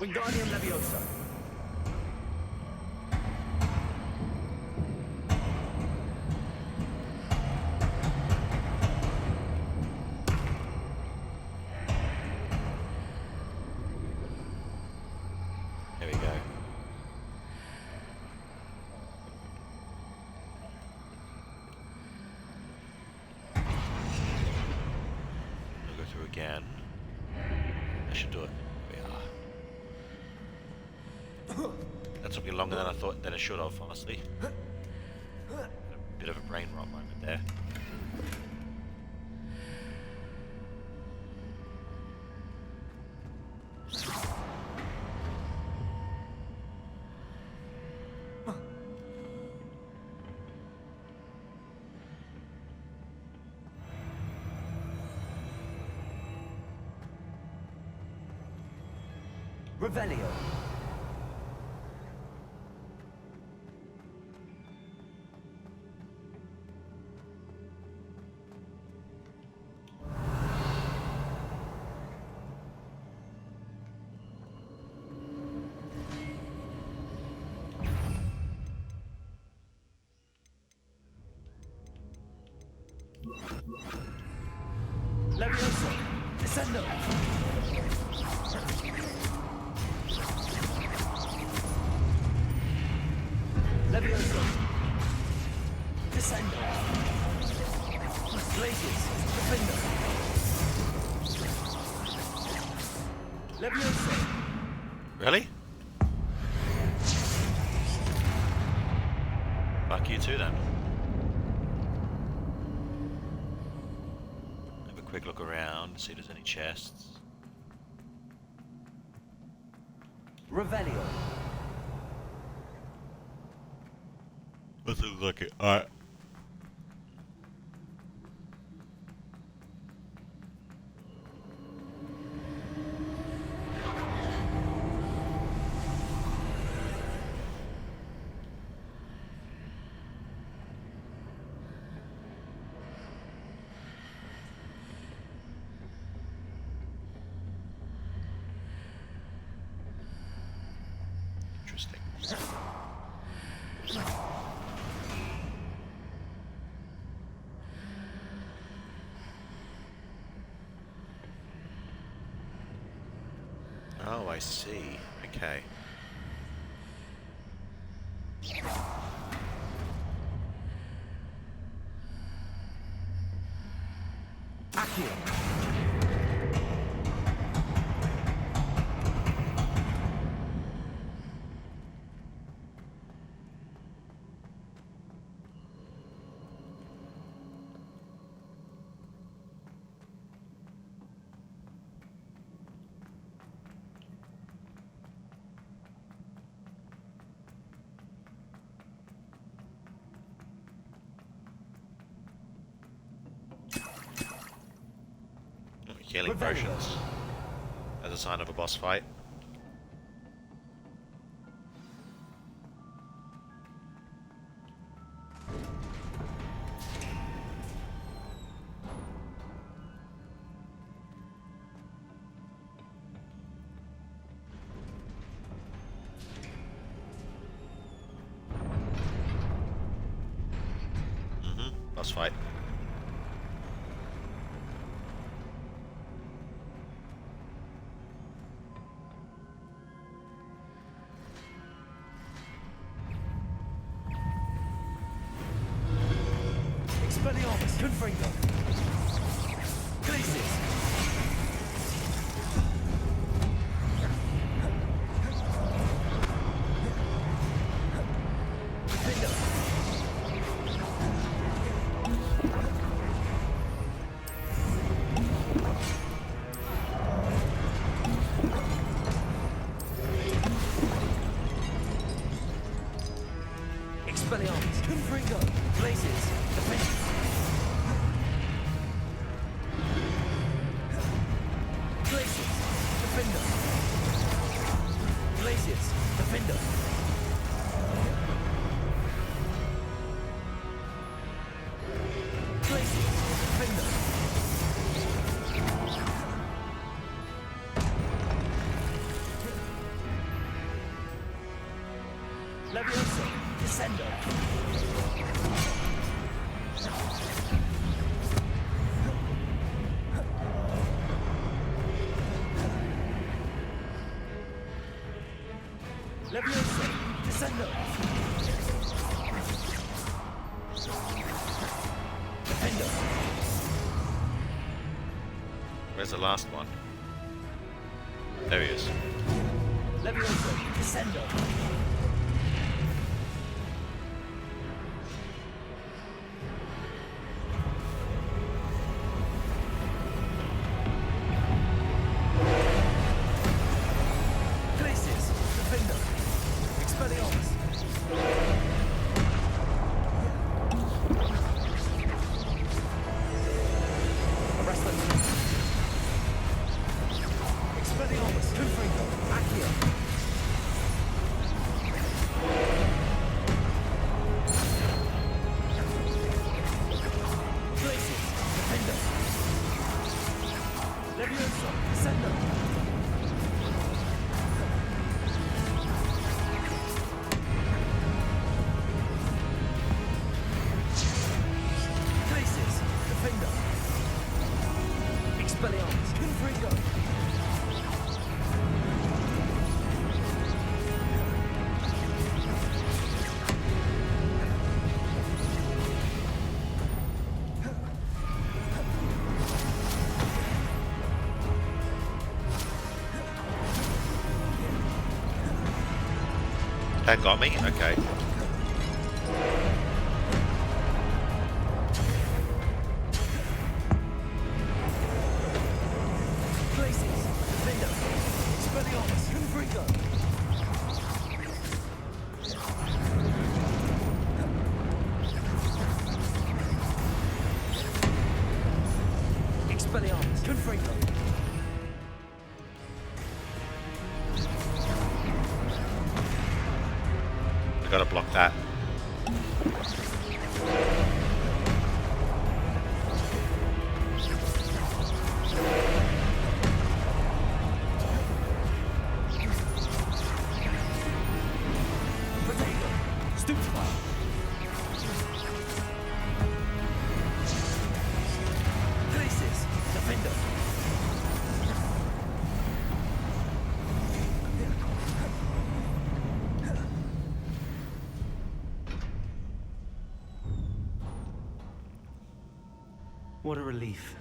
Wingardium Leviosa. There we go. I'll go through again. I should do it. There we are. That took me longer than I thought that it should have, honestly. A bit of a brain rot moment there. Revelio. Leviosa. Descendo. Leviosa. Descendo. Glacius. Defender. Leviosa. Really? Fuck you too then. Have a quick look around, see if there's any chests. Revelio. Doesn't look like it. Alright. Interesting. see. Okay. Healing potions as a sign of a boss fight. Boss fight. Expelliarmus, Confringo. Glacius. Expelliarmus, Confringo. Glacius. Defend. Glacius, Defender. Glacius, Defender. Glacius, Defender. Levioso, Descendo. Levioso, Descendo. Defendo. Where's the last one? There he is. Levioso, Descendo. Glacius, Defender. Expelliarmus. Arrest them. Expelliarmus, Confringo. Accio. Glacius, Defender. Levioso, Descendo. Glacius, Defender. Expelliarmus, Confringo. That got me? Okay. Glacius, Defender. Expelliarmus, Confringo. Expelliarmus, Confringo. I gotta block that. Potato, Stupefy. Glacius, Defender. What a relief.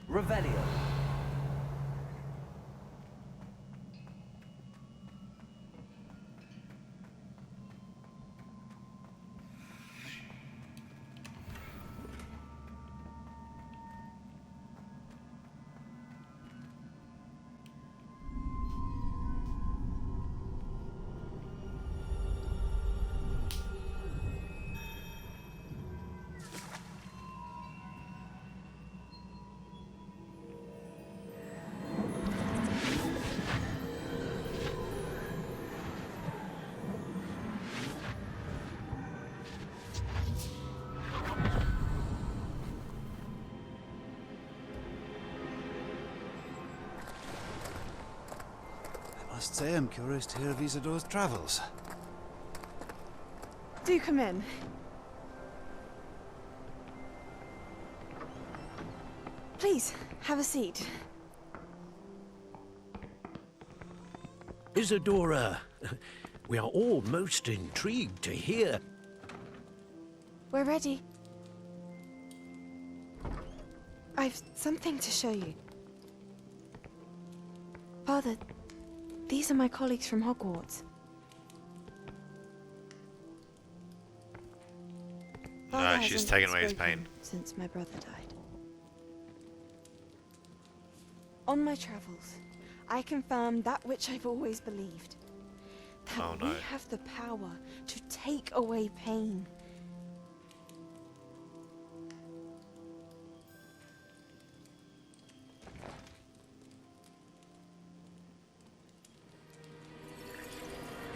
Revelio. I must say I'm curious to hear of Isadore's travels. Do come in. Please, have a seat. Isadora, we are all most intrigued to hear. We're ready. I've something to show you. Father, these are my colleagues from Hogwarts. Father No, she's hasn't taken away his spoken pain. since my brother died. On my travels, I confirmed that which I've always believed. That Oh, no. we have the power to take away pain.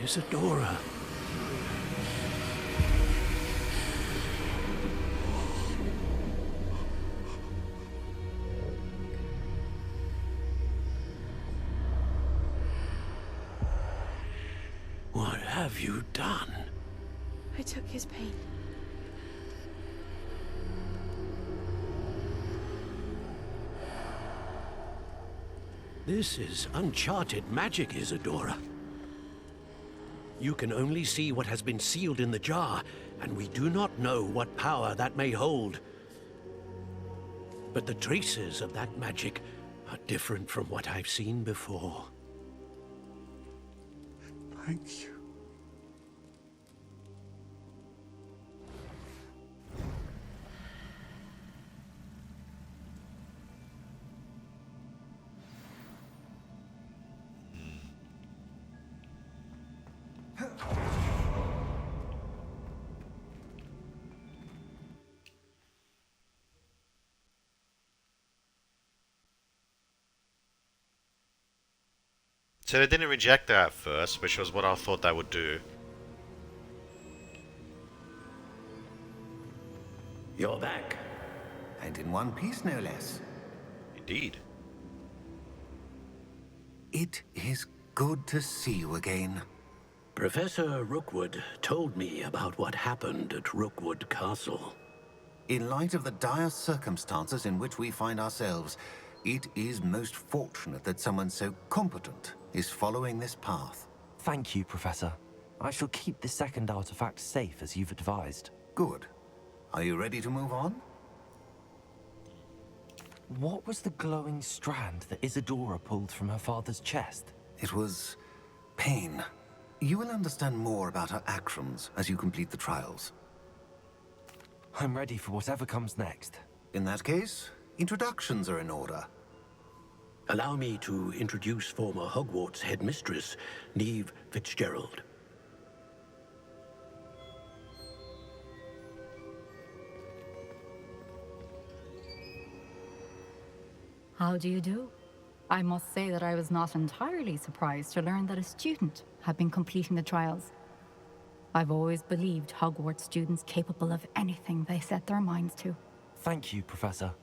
Isadora. What have you done? I took his pain. This is uncharted magic, Isadora. You can only see what has been sealed in the jar, and we do not know what power that may hold. But the traces of that magic are different from what I've seen before. Thank you. So they didn't reject her at first, which was what I thought they would do. You're back. And in one piece, no less. Indeed. It is good to see you again. Professor Rookwood told me about what happened at Rookwood Castle. In light of the dire circumstances in which we find ourselves, it is most fortunate that someone so competent is following this path. Thank you, Professor. I shall keep the second artifact safe as you've advised. Good. Are you ready to move on? What was the glowing strand that Isadora pulled from her father's chest? It was pain. You will understand more about her actions as you complete the trials. I'm ready for whatever comes next. In that case, introductions are in order. Allow me to introduce former Hogwarts headmistress, Neve Fitzgerald. How do you do? I must say that I was not entirely surprised to learn that a student had been completing the trials. I've always believed Hogwarts students capable of anything they set their minds to. Thank you, Professor.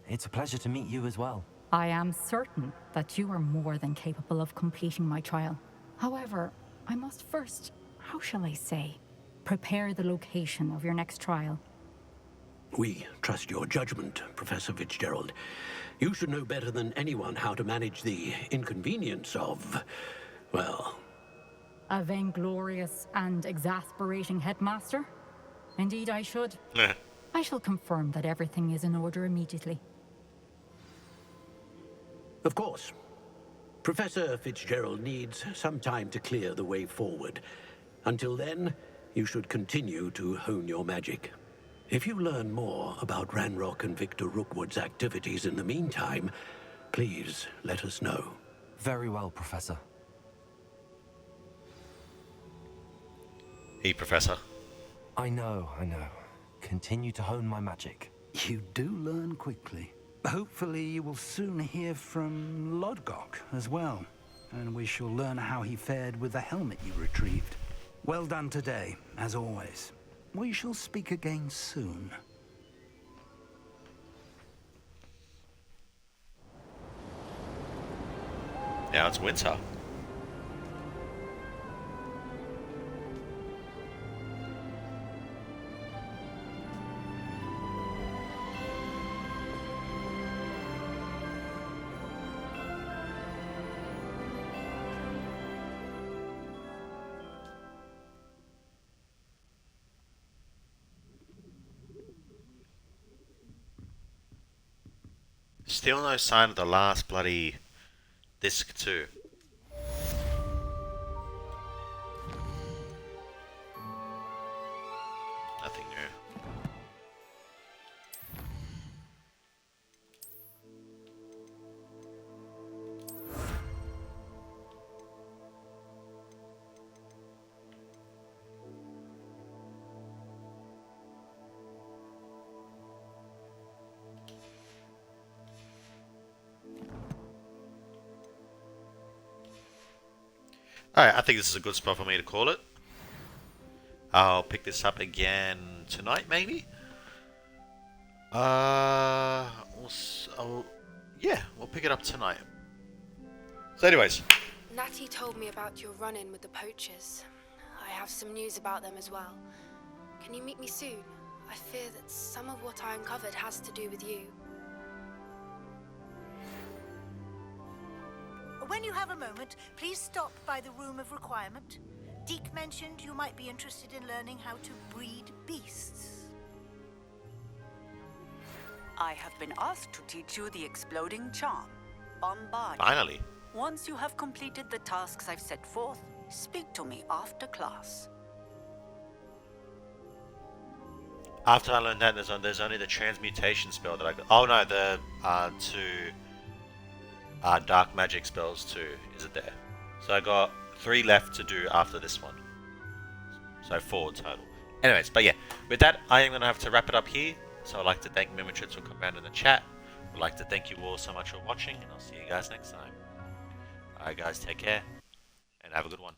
It's a pleasure to meet you as well. I am certain that you are more than capable of completing my trial. However, I must first, how shall I say, prepare the location of your next trial. We trust your judgment, Professor Fitzgerald. You should know better than anyone how to manage the inconvenience of, well... A vainglorious and exasperating headmaster? Indeed I should. I shall confirm that everything is in order immediately. Of course. Professor Fitzgerald needs some time to clear the way forward. Until then, you should continue to hone your magic. If you learn more about Ranrock and Victor Rookwood's activities in the meantime, please let us know. Very well, Professor. Hey, Professor. I know. Continue to hone my magic. You do learn quickly. Hopefully you will soon hear from Lodgok as well, and we shall learn how he fared with the helmet you retrieved. Well done today, as always. We shall speak again soon. Now it's winter. Still no sign of the last bloody disc too. Nothing new. Alright, I think this is a good spot for me to call it. I'll pick this up again tonight, maybe? Yeah, we'll pick it up tonight. So anyways. Natty told me about your run-in with the poachers. I have some news about them as well. Can you meet me soon? I fear that some of what I uncovered has to do with you. When you have a moment, please stop by the Room of Requirement. Deke mentioned you might be interested in learning how to breed beasts. I have been asked to teach you the exploding charm, Bombard. Finally. Once you have completed the tasks I've set forth, speak to me after class. After I learned that, there's only the transmutation spell that I got. Oh no, the two dark magic spells too. Is it there? So I got 3 left to do after this one. So 4 total. Anyways, but yeah, with that, I am going to have to wrap it up here. So I'd like to thank Mimitrix for coming around in the chat. I'd like to thank you all so much for watching, and I'll see you guys next time. Alright guys, take care, and have a good one.